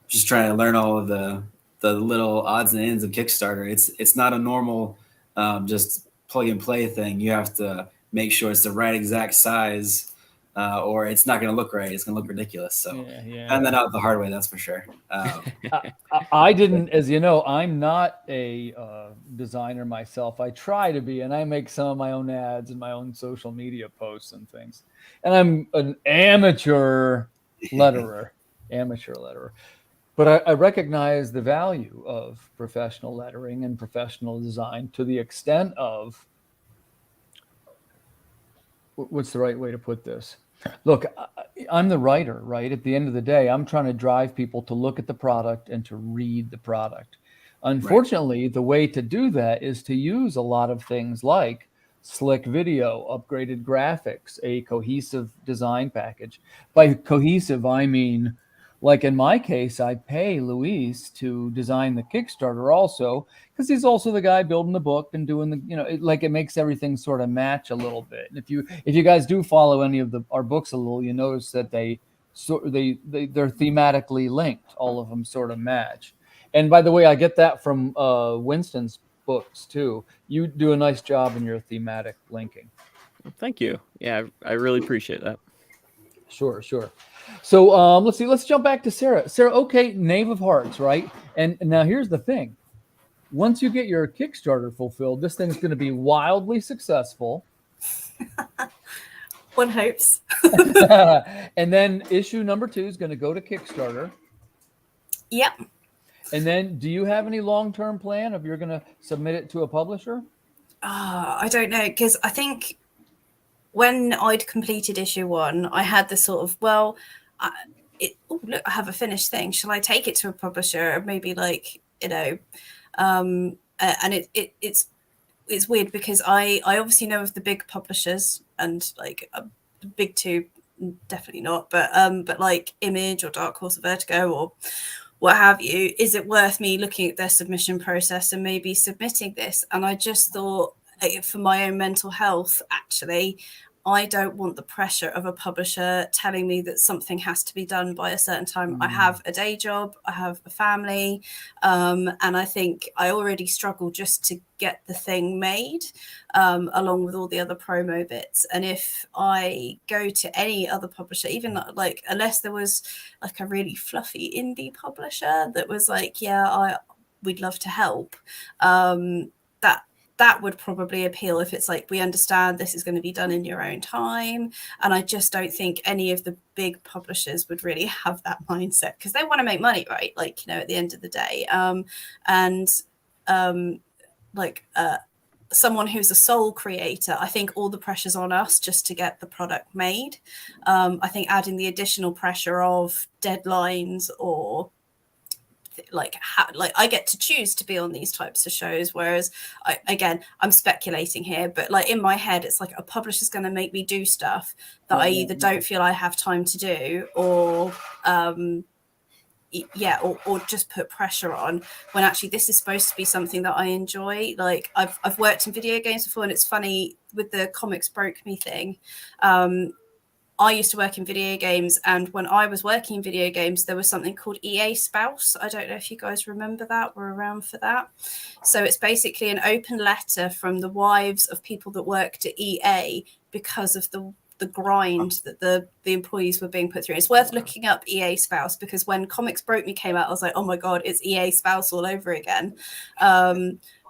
just trying to learn all of the little odds and ends of Kickstarter, it's not a normal just plug and play thing. You have to make sure it's the right exact size, or it's not going to look right. It's going to look ridiculous. So found that out the hard way, that's for sure. I didn't, as you know, I'm not a designer myself. I try to be, and I make some of my own ads and my own social media posts and things. And I'm an amateur letterer. But I recognize the value of professional lettering and professional design to the extent of, what's the right way to put this? Look, I'm the writer, right? At the end of the day, I'm trying to drive people to look at the product and to read the product. Unfortunately, the way to do that is to use a lot of things like slick video, upgraded graphics, a cohesive design package. By cohesive, I mean, like in my case, I pay Luis to design the Kickstarter also, because he's also the guy building the book and doing the, it makes everything sort of match a little bit. And if you guys do follow any of our books a little, you notice that they're thematically linked. All of them sort of match. And by the way, I get that from Winston's books too. You do a nice job in your thematic linking. Well, thank you. Yeah, I really appreciate that. Sure. So let's see. Let's jump back to Sarah. Sarah, okay, Knave of Hearts, right? And now here's the thing. Once you get your Kickstarter fulfilled, this thing's going to be wildly successful. One hopes. And then issue number 2 is going to go to Kickstarter. Yep. And then do you have any long-term plan if you're going to submit it to a publisher? I don't know, because I think when I'd completed issue 1, I had this sort of, look, I have a finished thing. Shall I take it to a publisher? Maybe and it's weird because I obviously know of the big publishers, and the big 2, definitely not, but like Image or Dark Horse or Vertigo or what have you. Is it worth me looking at their submission process and maybe submitting this? And I just thought, for my own mental health, actually, I don't want the pressure of a publisher telling me that something has to be done by a certain time. I have a day job, I have a family, and I think I already struggle just to get the thing made, along with all the other promo bits. And if I go to any other publisher, even unless there was a really fluffy indie publisher that was we'd love to help, that would probably appeal if it's we understand this is going to be done in your own time. And I just don't think any of the big publishers would really have that mindset, because they want to make money, right? At the end of the day. Someone who's a sole creator, I think all the pressure's on us just to get the product made. I think adding the additional pressure of deadlines or I get to choose to be on these types of shows, whereas I'm speculating here, but in my head it's a publisher's going to make me do stuff that I either don't feel I have time to do, or just put pressure on, when actually this is supposed to be something that I enjoy. I've worked in video games before, and it's funny with the Comics Broke Me thing. I used to work in video games, and when I was working in video games, there was something called EA Spouse. I don't know if you guys remember that, were around for that. So it's basically an open letter from the wives of people that worked at EA because of the grind that the employees were being put through. It's worth looking up EA Spouse, because when Comics Broke Me came out, I was like, oh my God, it's EA Spouse all over again.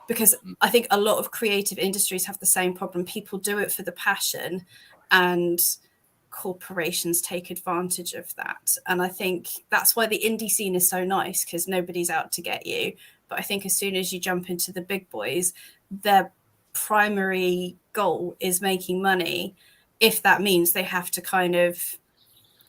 Because I think a lot of creative industries have the same problem. People do it for the passion, and corporations take advantage of that. And I think that's why the indie scene is so nice, because nobody's out to get you. But I think as soon as you jump into the big boys, their primary goal is making money. If that means they have to kind of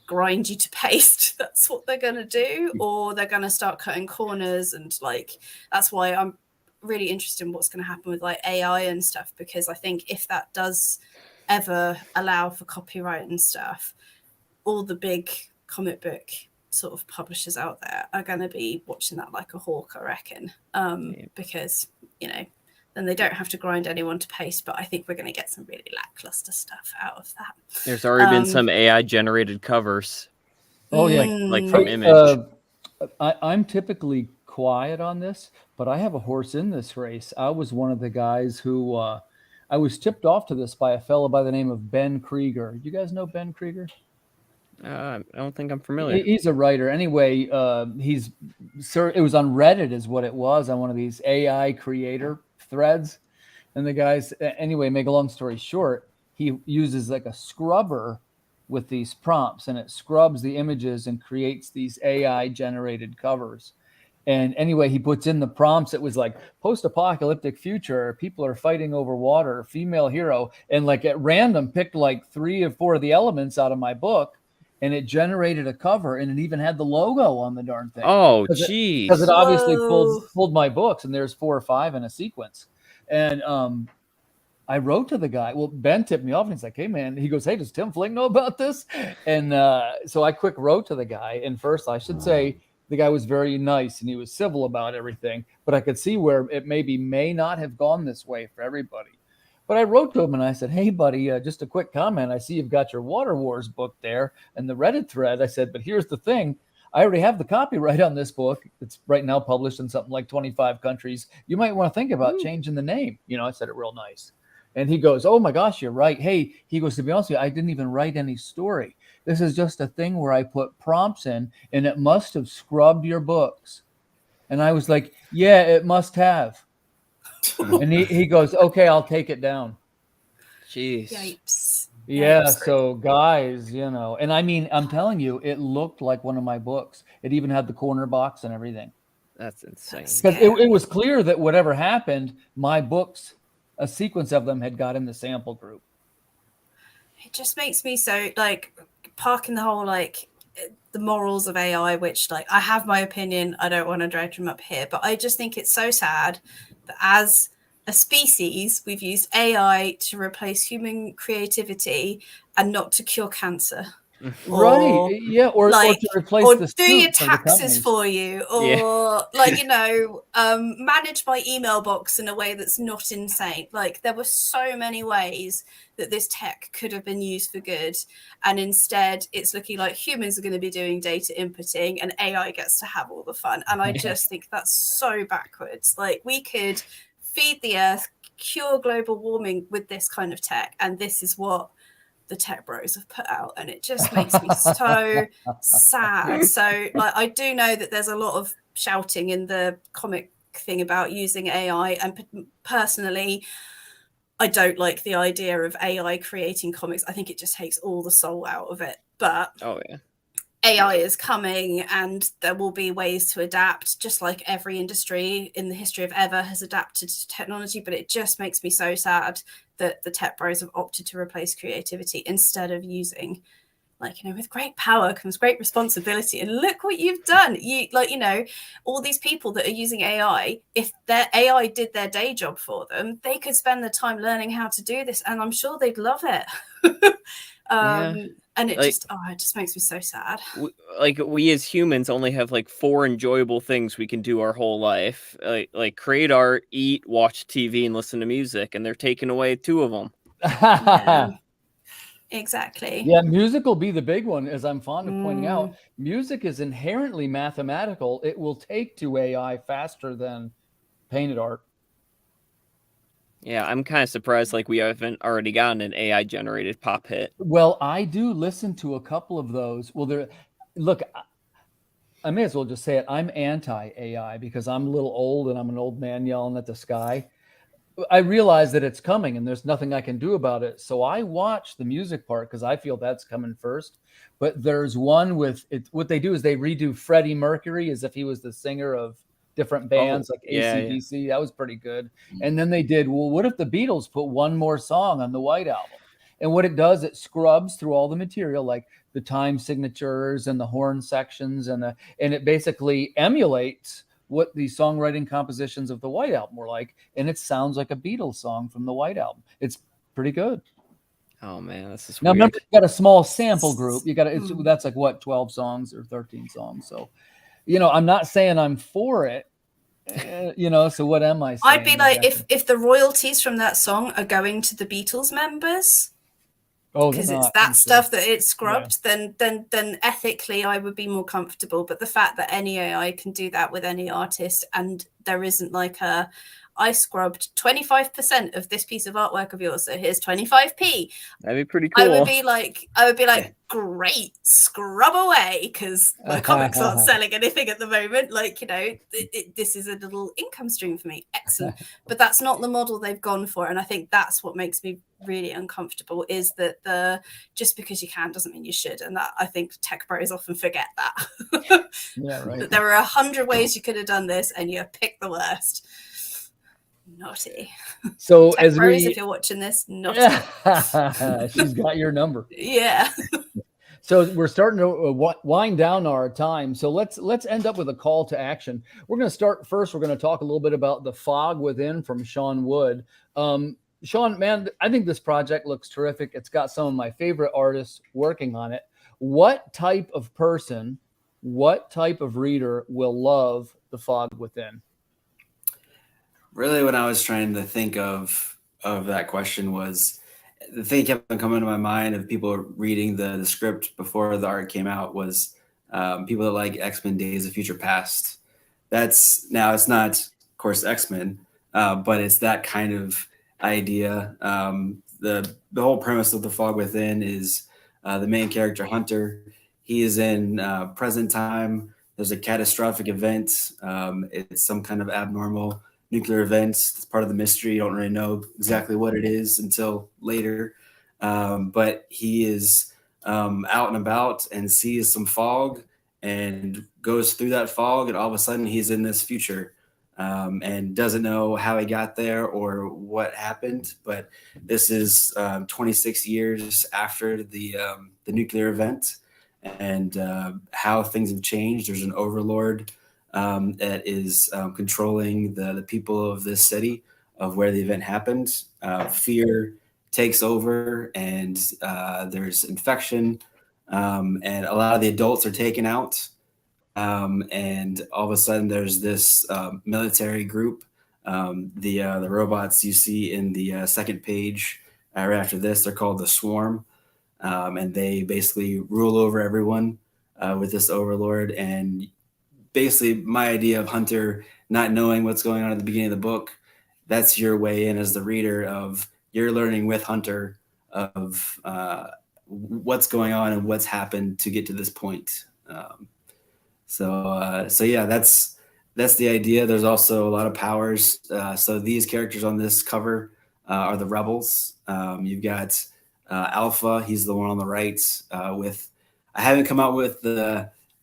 grind you to paste, that's what they're going to do, or they're going to start cutting corners. And like, that's why I'm really interested in what's going to happen with like AI and stuff, because I think if that does ever allow for copyright and stuff, all the big comic book sort of publishers out there are going to be watching that like a hawk, I reckon, because, you know, then they don't have to grind anyone to paste. But I think we're going to get some really lackluster stuff out of that. There's already been some AI generated covers. Oh yeah, like from Image. I'm typically quiet on this, but I have a horse in this race. I was one of the guys who I was tipped off to this by a fellow by the name of Ben Krieger. You guys know Ben Krieger? I don't think I'm familiar. He's a writer. Anyway, it was on Reddit is what it was, on one of these AI creator threads. And the guys, anyway, make a long story short, he uses like a scrubber with these prompts, and it scrubs the images and creates these AI generated covers. And anyway, he puts in the prompts. It was like post-apocalyptic future, people are fighting over water, female hero, and like at random picked like 3 or 4 of the elements out of my book, and it generated a cover, and it even had the logo on the darn thing. Oh, geez. Because it obviously pulled my books, and there's 4 or 5 in a sequence. And I wrote to the guy. Well, Ben tipped me off, and he's like, hey, man. He goes, hey, does Tim Fling know about this? And so I quick wrote to the guy. And first, I should say, the guy was very nice, and he was civil about everything. But I could see where it may not have gone this way for everybody. But I wrote to him, and I said, hey, buddy, just a quick comment. I see you've got your Water Wars book there and the Reddit thread. I said, but here's the thing. I already have the copyright on this book. It's right now published in something like 25 countries. You might want to think about changing the name. You know, I said it real nice. And he goes, oh, my gosh, you're right. Hey, he goes, to be honest with you, I didn't even write any story. This is just a thing where I put prompts in, and it must have scrubbed your books. And I was like, yeah, it must have. And he goes, okay, I'll take it down. Jeez. Yipes. Yeah, so guys, you know, and I mean, I'm telling you, it looked like one of my books. It even had the corner box and everything. That's insane. Because it was clear that whatever happened, my books, a sequence of them had got in the sample group. It just makes me so, like, parking the whole, like, the morals of AI, which, like, I have my opinion. I don't want to drag them up here, but I just think it's so sad that as a species, we've used AI to replace human creativity and not to cure cancer. Right. Yeah. Or to replace or the do your taxes for you, or like, you know, manage my email box in a way that's not insane. Like, there were so many ways that this tech could have been used for good, and instead it's looking like humans are going to be doing data inputting and AI gets to have all the fun. And I just think that's so backwards. Like, we could feed the earth, cure global warming with this kind of tech, and this is what the tech bros have put out, and it just makes me so sad. So, like, I do know that there's a lot of shouting in the comic thing about using AI, and personally, I don't like the idea of AI creating comics. I think it just takes all the soul out of it. But AI is coming, and there will be ways to adapt, just like every industry in the history of ever has adapted to technology. But it just makes me so sad that the tech bros have opted to replace creativity instead of using, like, you know, with great power comes great responsibility. And look what you've done. You, like, you know, all these people that are using AI, if their AI did their day job for them, they could spend the time learning how to do this, and I'm sure they'd love it. And it, like, it just makes me so sad. We as humans only have like 4 enjoyable things we can do our whole life, like create art, eat, watch TV, and listen to music, and they're taking away 2 of them. exactly. Yeah, music will be the big one, as I'm fond of pointing out. Music is inherently mathematical. It will take to AI faster than painted art. Yeah, I'm kind of surprised like we haven't already gotten an AI generated pop hit. Well, I do listen to a couple of those. Well, look, I may as well just say it. I'm anti-AI because I'm a little old and I'm an old man yelling at the sky. I realize that it's coming and there's nothing I can do about it. So I watch the music part because I feel that's coming first. But there's one with it. What they do is they redo Freddie Mercury as if he was the singer of different bands like AC/DC. That was pretty good. And then they did, well, what if the Beatles put one more song on the White Album? And what it does, it scrubs through all the material, like the time signatures and the horn sections, and it basically emulates what the songwriting compositions of the White Album were like, and it sounds like a Beatles song from the White Album. It's pretty good. Oh man, this is now weird. remember, you got a small sample group. You got that's like what, 12 songs or 13 songs. So, I'm not saying I'm for it. So what am I saying? I'd be like, if the royalties from that song are going to the Beatles members, because it's that stuff that it's scrubbed, then ethically I would be more comfortable. But the fact that any AI can do that with any artist, and there isn't like I scrubbed 25% of this piece of artwork of yours, so here's 25p. That'd be pretty cool. I would be like, great, scrub away, because my comics aren't selling anything at the moment. Like, this is a little income stream for me. Excellent. But that's not the model they've gone for. And I think that's what makes me really uncomfortable, is that just because you can doesn't mean you should. And that, I think tech bros often forget that. Yeah, right. That there are 100 ways you could have done this and you picked the worst. Naughty. So Tech bros, if you're watching this, naughty. She's got your number. Yeah. So we're starting to wind down our time. So let's end up with a call to action. We're going to start first. We're going to talk a little bit about The Fog Within from Sean Wood. Sean, man, I think this project looks terrific. It's got some of my favorite artists working on it. What type of person, what type of reader will love The Fog Within? Really, when I was trying to think of that question, was the thing kept on coming to my mind of people reading the script before the art came out was people that like X-Men Days of Future Past. It's not, of course, X-Men, but it's that kind of idea. The whole premise of The Fog Within is the main character, Hunter. He is in present time. There's a catastrophic event. It's some kind of abnormal nuclear events. It's part of the mystery. You don't really know exactly what it is until later. But he is out and about and sees some fog and goes through that fog. And all of a sudden he's in this future and doesn't know how he got there or what happened. But this is 26 years after the nuclear event and how things have changed. There's an overlord that is controlling the people of this city, of where the event happened. Fear takes over, and there's infection, and a lot of the adults are taken out. And all of a sudden, there's this military group. The robots you see in the second page right after this, they're called the Swarm, and they basically rule over everyone with this overlord. And basically my idea of Hunter not knowing what's going on at the beginning of the book, that's your way in as the reader, of you're learning with Hunter of what's going on and what's happened to get to this point. So yeah, that's the idea. There's also a lot of powers. So these characters on this cover are the rebels. You've got Alpha. He's the one on the right I haven't come out with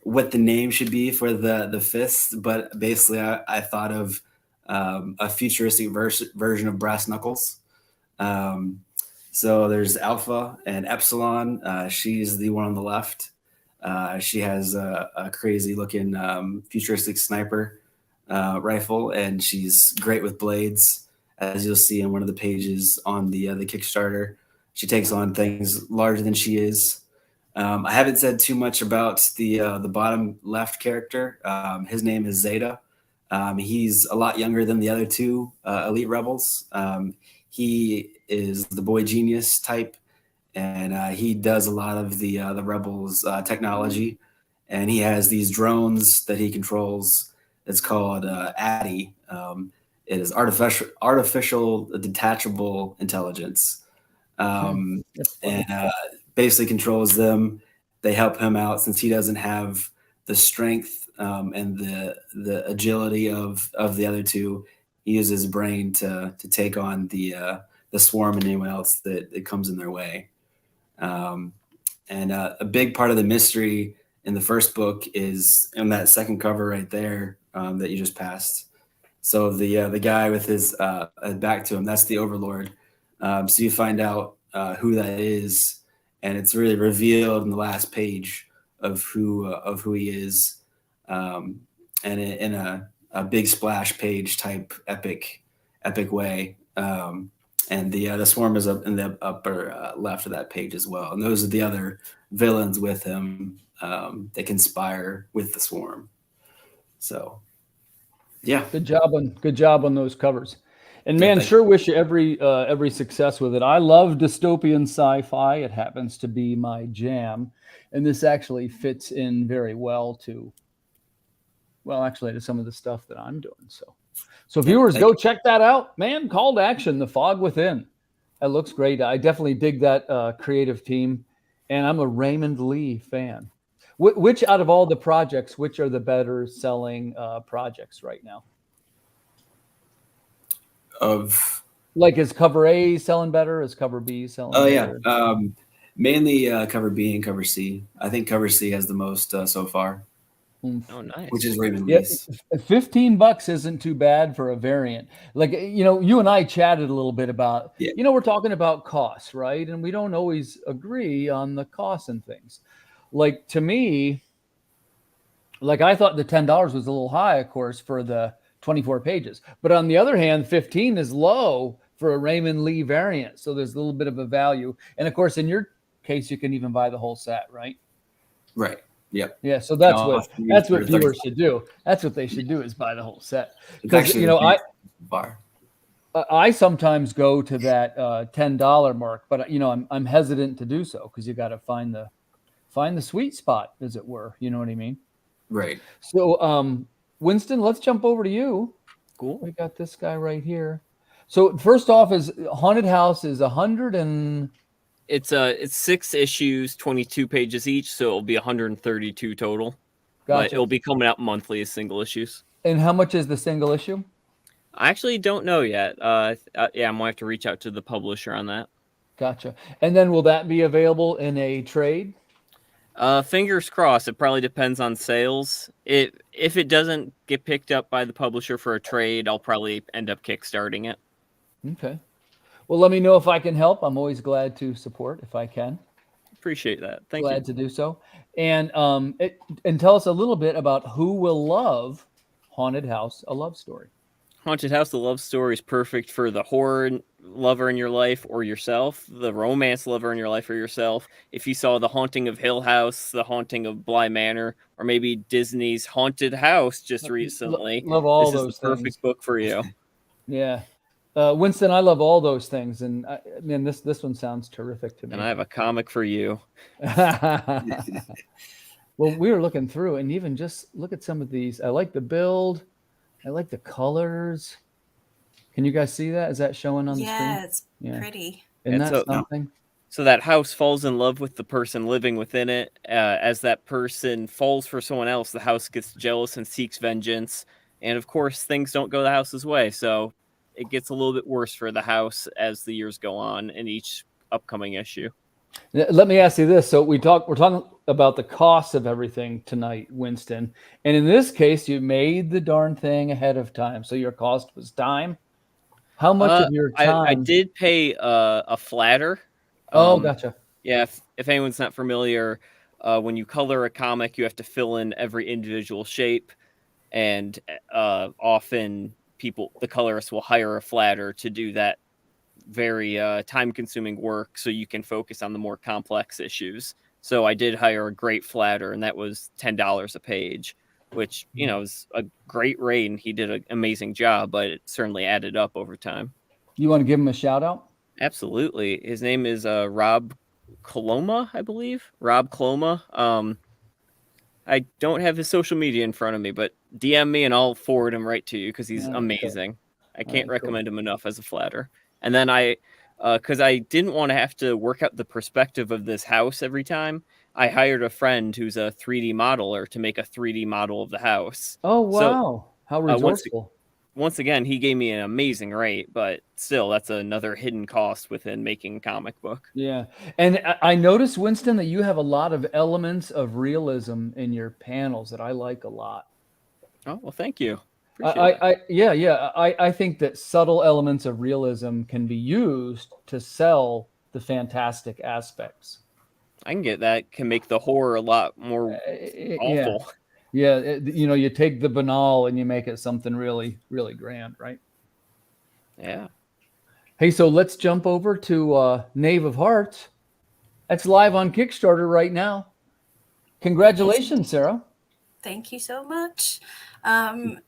what the name should be for the fist, but basically I thought of a futuristic version of Brass Knuckles. So there's Alpha and Epsilon. She's the one on the left. She has a crazy looking futuristic sniper rifle, and she's great with blades, as you'll see in one of the pages on the Kickstarter. She takes on things larger than she is. I haven't said too much about the bottom left character. His name is Zeta. He's a lot younger than the other two elite rebels. He is the boy genius type, and he does a lot of the rebels technology, and he has these drones that he controls. It's called ADDI. It is artificial detachable intelligence, and basically controls them. They help him out since he doesn't have the strength and the agility of the other two. He uses his brain to take on the swarm and anyone else that comes in their way. And a big part of the mystery in the first book is in that second cover right there that you just passed. So the guy with his back to him, that's the Overlord. So you find out who that is, and it's really revealed in the last page of who he is, and in a big splash page type epic way. And the swarm is up in the upper left of that page as well. And those are the other villains with him that conspire with the swarm. So, yeah. Good job on those covers. And man, sure wish you every success with it. I love dystopian sci-fi. It happens to be my jam. And this actually fits in very well to some of the stuff that I'm doing. So viewers, go check that out, man. Call to action, The Fog Within. That looks great. I definitely dig that creative team, and I'm a Raymond Lee fan. Which out of all the projects, which are the better selling projects right now? Is cover A selling better? Is cover B selling better? Yeah. Mainly cover B and cover C. I think cover C has the most so far. Oh, nice. Which is Raymond Lee's. $15 isn't too bad for a variant. You and I chatted a little bit about, we're talking about costs, right? And we don't always agree on the costs and things. To me, I thought the $10 was a little high, of course, for the 24 pages. But on the other hand, 15 is low for a Raymond Lee variant. So there's a little bit of a value. And of course, in your case, you can even buy the whole set, right? Right. Yep. Yeah, so that's what viewers should do. That's what they should do, is buy the whole set. Because I sometimes go to that $10 mark, but I'm hesitant to do so because you got to find the sweet spot, as it were. You know what I mean? Right. So Winston, let's jump over to you. Cool. We got this guy right here. So first off, is Haunted House is 100 and. It's 6 issues, 22 pages each, so it'll be 132 total. Gotcha. But it'll be coming out monthly as single issues. And how much is the single issue? I actually don't know yet. I might have to reach out to the publisher on that. Gotcha. And then will that be available in a trade? Fingers crossed. It probably depends on sales. If it doesn't get picked up by the publisher for a trade, I'll probably end up kickstarting it. Okay. Well, let me know if I can help. I'm always glad to support if I can. Appreciate that. Thank you. Glad to do so. And tell us a little bit about who will love Haunted House, A Love Story. Haunted House, A Love Story is perfect for the horror lover in your life or yourself, the romance lover in your life or yourself. If you saw The Haunting of Hill House, The Haunting of Bly Manor, or maybe Disney's Haunted House just recently, love all this those is the perfect book for you. Yeah. Winston, I love all those things, and this one sounds terrific to me. And I have a comic for you. Well, we were looking through, and even just look at some of these. I like the build. I like the colors. Can you guys see that? Is that showing on the screen? Yeah, it's pretty. Isn't that something? So that house falls in love with the person living within it. As that person falls for someone else, the house gets jealous and seeks vengeance. And of course, things don't go the house's way. So it gets a little bit worse for the house as the years go on in each upcoming issue. Let me ask you this. So we're talking about the cost of everything tonight, Winston. And in this case, you made the darn thing ahead of time. So your cost was time. How much of your time? I did pay a flatter. Gotcha. Yeah, if anyone's not familiar, when you color a comic, you have to fill in every individual shape. And often the colorists will hire a flatter to do that very time-consuming work so you can focus on the more complex issues. So I did hire a great flatter, and that was $10 a page, which, is a great rate, and he did an amazing job, but it certainly added up over time. You want to give him a shout-out? Absolutely. His name is Rob Coloma, I believe. Rob Coloma. I don't have his social media in front of me, but DM me and I'll forward him right to you because he's amazing. I can't recommend him enough as a flatter. And then because I didn't want to have to work out the perspective of this house every time, I hired a friend who's a 3D modeler to make a 3D model of the house. Oh, wow. So, how resourceful. Once again, he gave me an amazing rate, but still, that's another hidden cost within making a comic book. Yeah. And I noticed, Winston, that you have a lot of elements of realism in your panels that I like a lot. Oh, well, thank you. I think that subtle elements of realism can be used to sell the fantastic aspects. I can get that. Can make the horror a lot more awful. Yeah, you take the banal and you make it something really, really grand, right? Yeah. Hey, so let's jump over to Knave of Hearts. That's live on Kickstarter right now. Congratulations, Sarah. Thank you so much. Forgive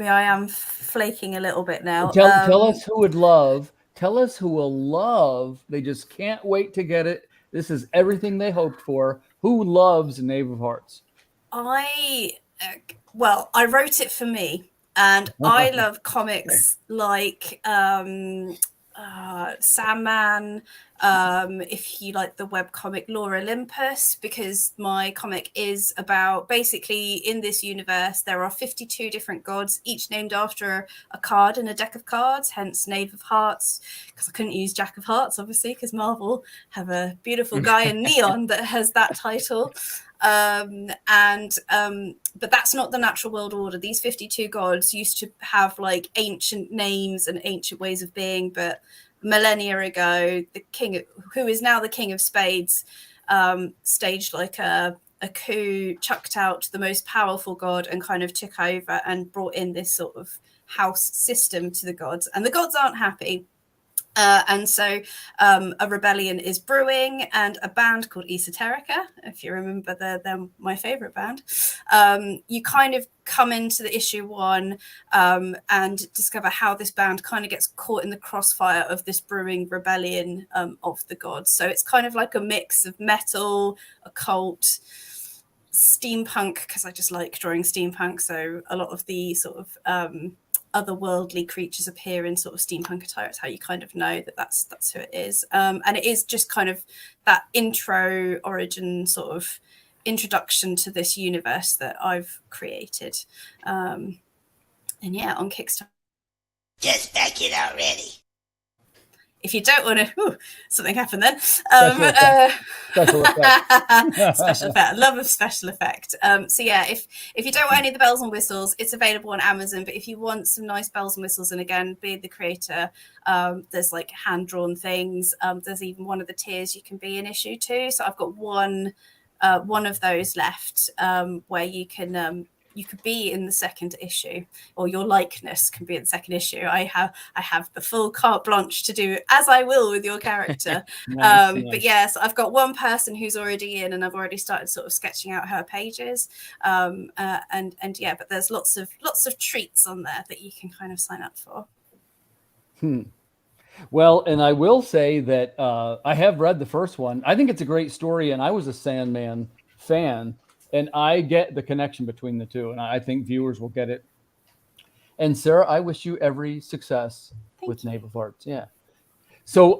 me, I am flaking a little bit now. Tell us who would love. Tell us who will love. They just can't wait to get it. This is everything they hoped for. Who loves Knave of Hearts? I wrote it for me, and I love comics like Sandman, if you like the webcomic Lore Olympus, because my comic is about, basically in this universe there are 52 different gods, each named after a card in a deck of cards, hence Knave of Hearts, because I couldn't use Jack of Hearts obviously because Marvel have a beautiful guy in neon that has that title. But that's not the natural world order. These 52 gods used to have like ancient names and ancient ways of being, but millennia ago, the king, who is now the King of Spades, staged like a coup, chucked out the most powerful god and kind of took over and brought in this sort of house system to the gods. And the gods aren't happy. And so a rebellion is brewing, and a band called Esoterica, if you remember, they're my favorite band. You kind of come into the issue 1 and discover how this band kind of gets caught in the crossfire of this brewing rebellion of the gods. So it's kind of like a mix of metal, occult, steampunk, because I just like drawing steampunk. So a lot of the sort of otherworldly creatures appear in sort of steampunk attire. It's how you kind of know that that's who it is. And it is just kind of that intro origin sort of introduction to this universe that I've created. And yeah, on Kickstarter. Just back it already. If you don't want to, something happened then. Special effect. Special effect. Love of special effect. So yeah, if you don't want any of the bells and whistles, it's available on Amazon. But if you want some nice bells and whistles, and again, be the creator, there's like hand-drawn things. There's even one of the tiers you can be in issue 2. So I've got one of those left where you can you could be in the second issue, or your likeness can be in the second issue. I have the full carte blanche to do as I will with your character. Nice. But yes, I've got one person who's already in, and I've already started sort of sketching out her pages. And yeah, but there's lots of treats on there that you can kind of sign up for. Well, and I will say that I have read the first one. I think it's a great story, and I was a Sandman fan. And I get the connection between the two, and I think viewers will get it. And Sarah, I wish you every success with Knave of Hearts. Yeah. So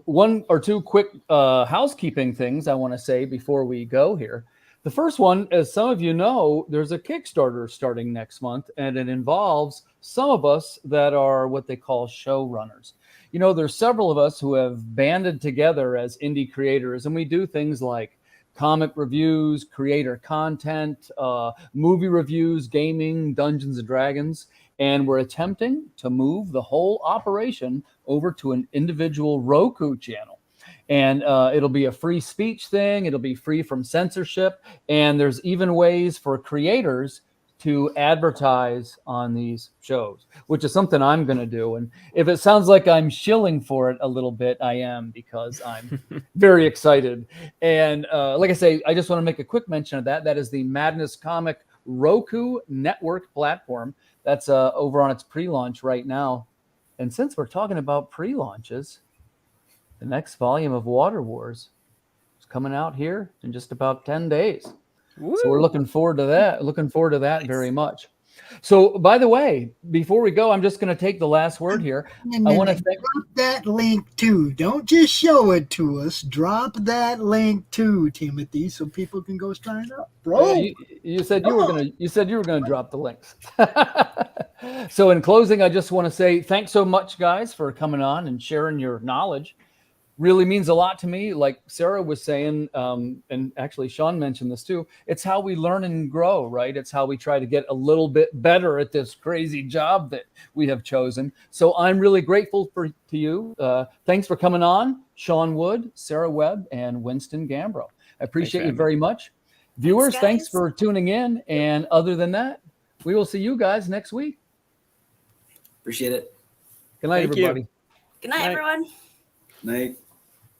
one or two quick housekeeping things I want to say before we go here. The first one, as some of you know, there's a Kickstarter starting next month, and it involves some of us that are what they call showrunners. You know, there's several of us who have banded together as indie creators, and we do things like comic reviews, creator content, movie reviews, gaming, Dungeons and Dragons, and we're attempting to move the whole operation over to an individual Roku channel. And it'll be a free speech thing. It'll be free from censorship. And there's even ways for creators to advertise on these shows, which is something I'm going to do. And if it sounds like I'm shilling for it a little bit, I am, because I'm very excited. And like I say, I just want to make a quick mention of that. That is the Madness Comic Roku Network platform. That's over on its pre-launch right now. And since we're talking about pre-launches, the next volume of Water Wars is coming out here in just about 10 days. Woo. So we're looking forward to that. Looking forward to that very much. So, by the way, before we go, I'm just going to take the last word here. I want to thank. Drop that link too. Don't just show it to us. Drop that link too, Timothy, so people can go sign up, bro. You said you were going to. You said you were going to drop the links. So, in closing, I just want to say thanks so much, guys, for coming on and sharing your knowledge. Really means a lot to me. Like Sarah was saying, and actually Sean mentioned this too, it's how we learn and grow, right? It's how we try to get a little bit better at this crazy job that we have chosen. So I'm really grateful to you. Thanks for coming on, Sean Wood, SARAH WEBB, and Winston Gambro. I appreciate you very much. Viewers, thanks for tuning in. And other than that, we will see you guys next week. Appreciate it. Good night, everybody. Good night, everyone. Night.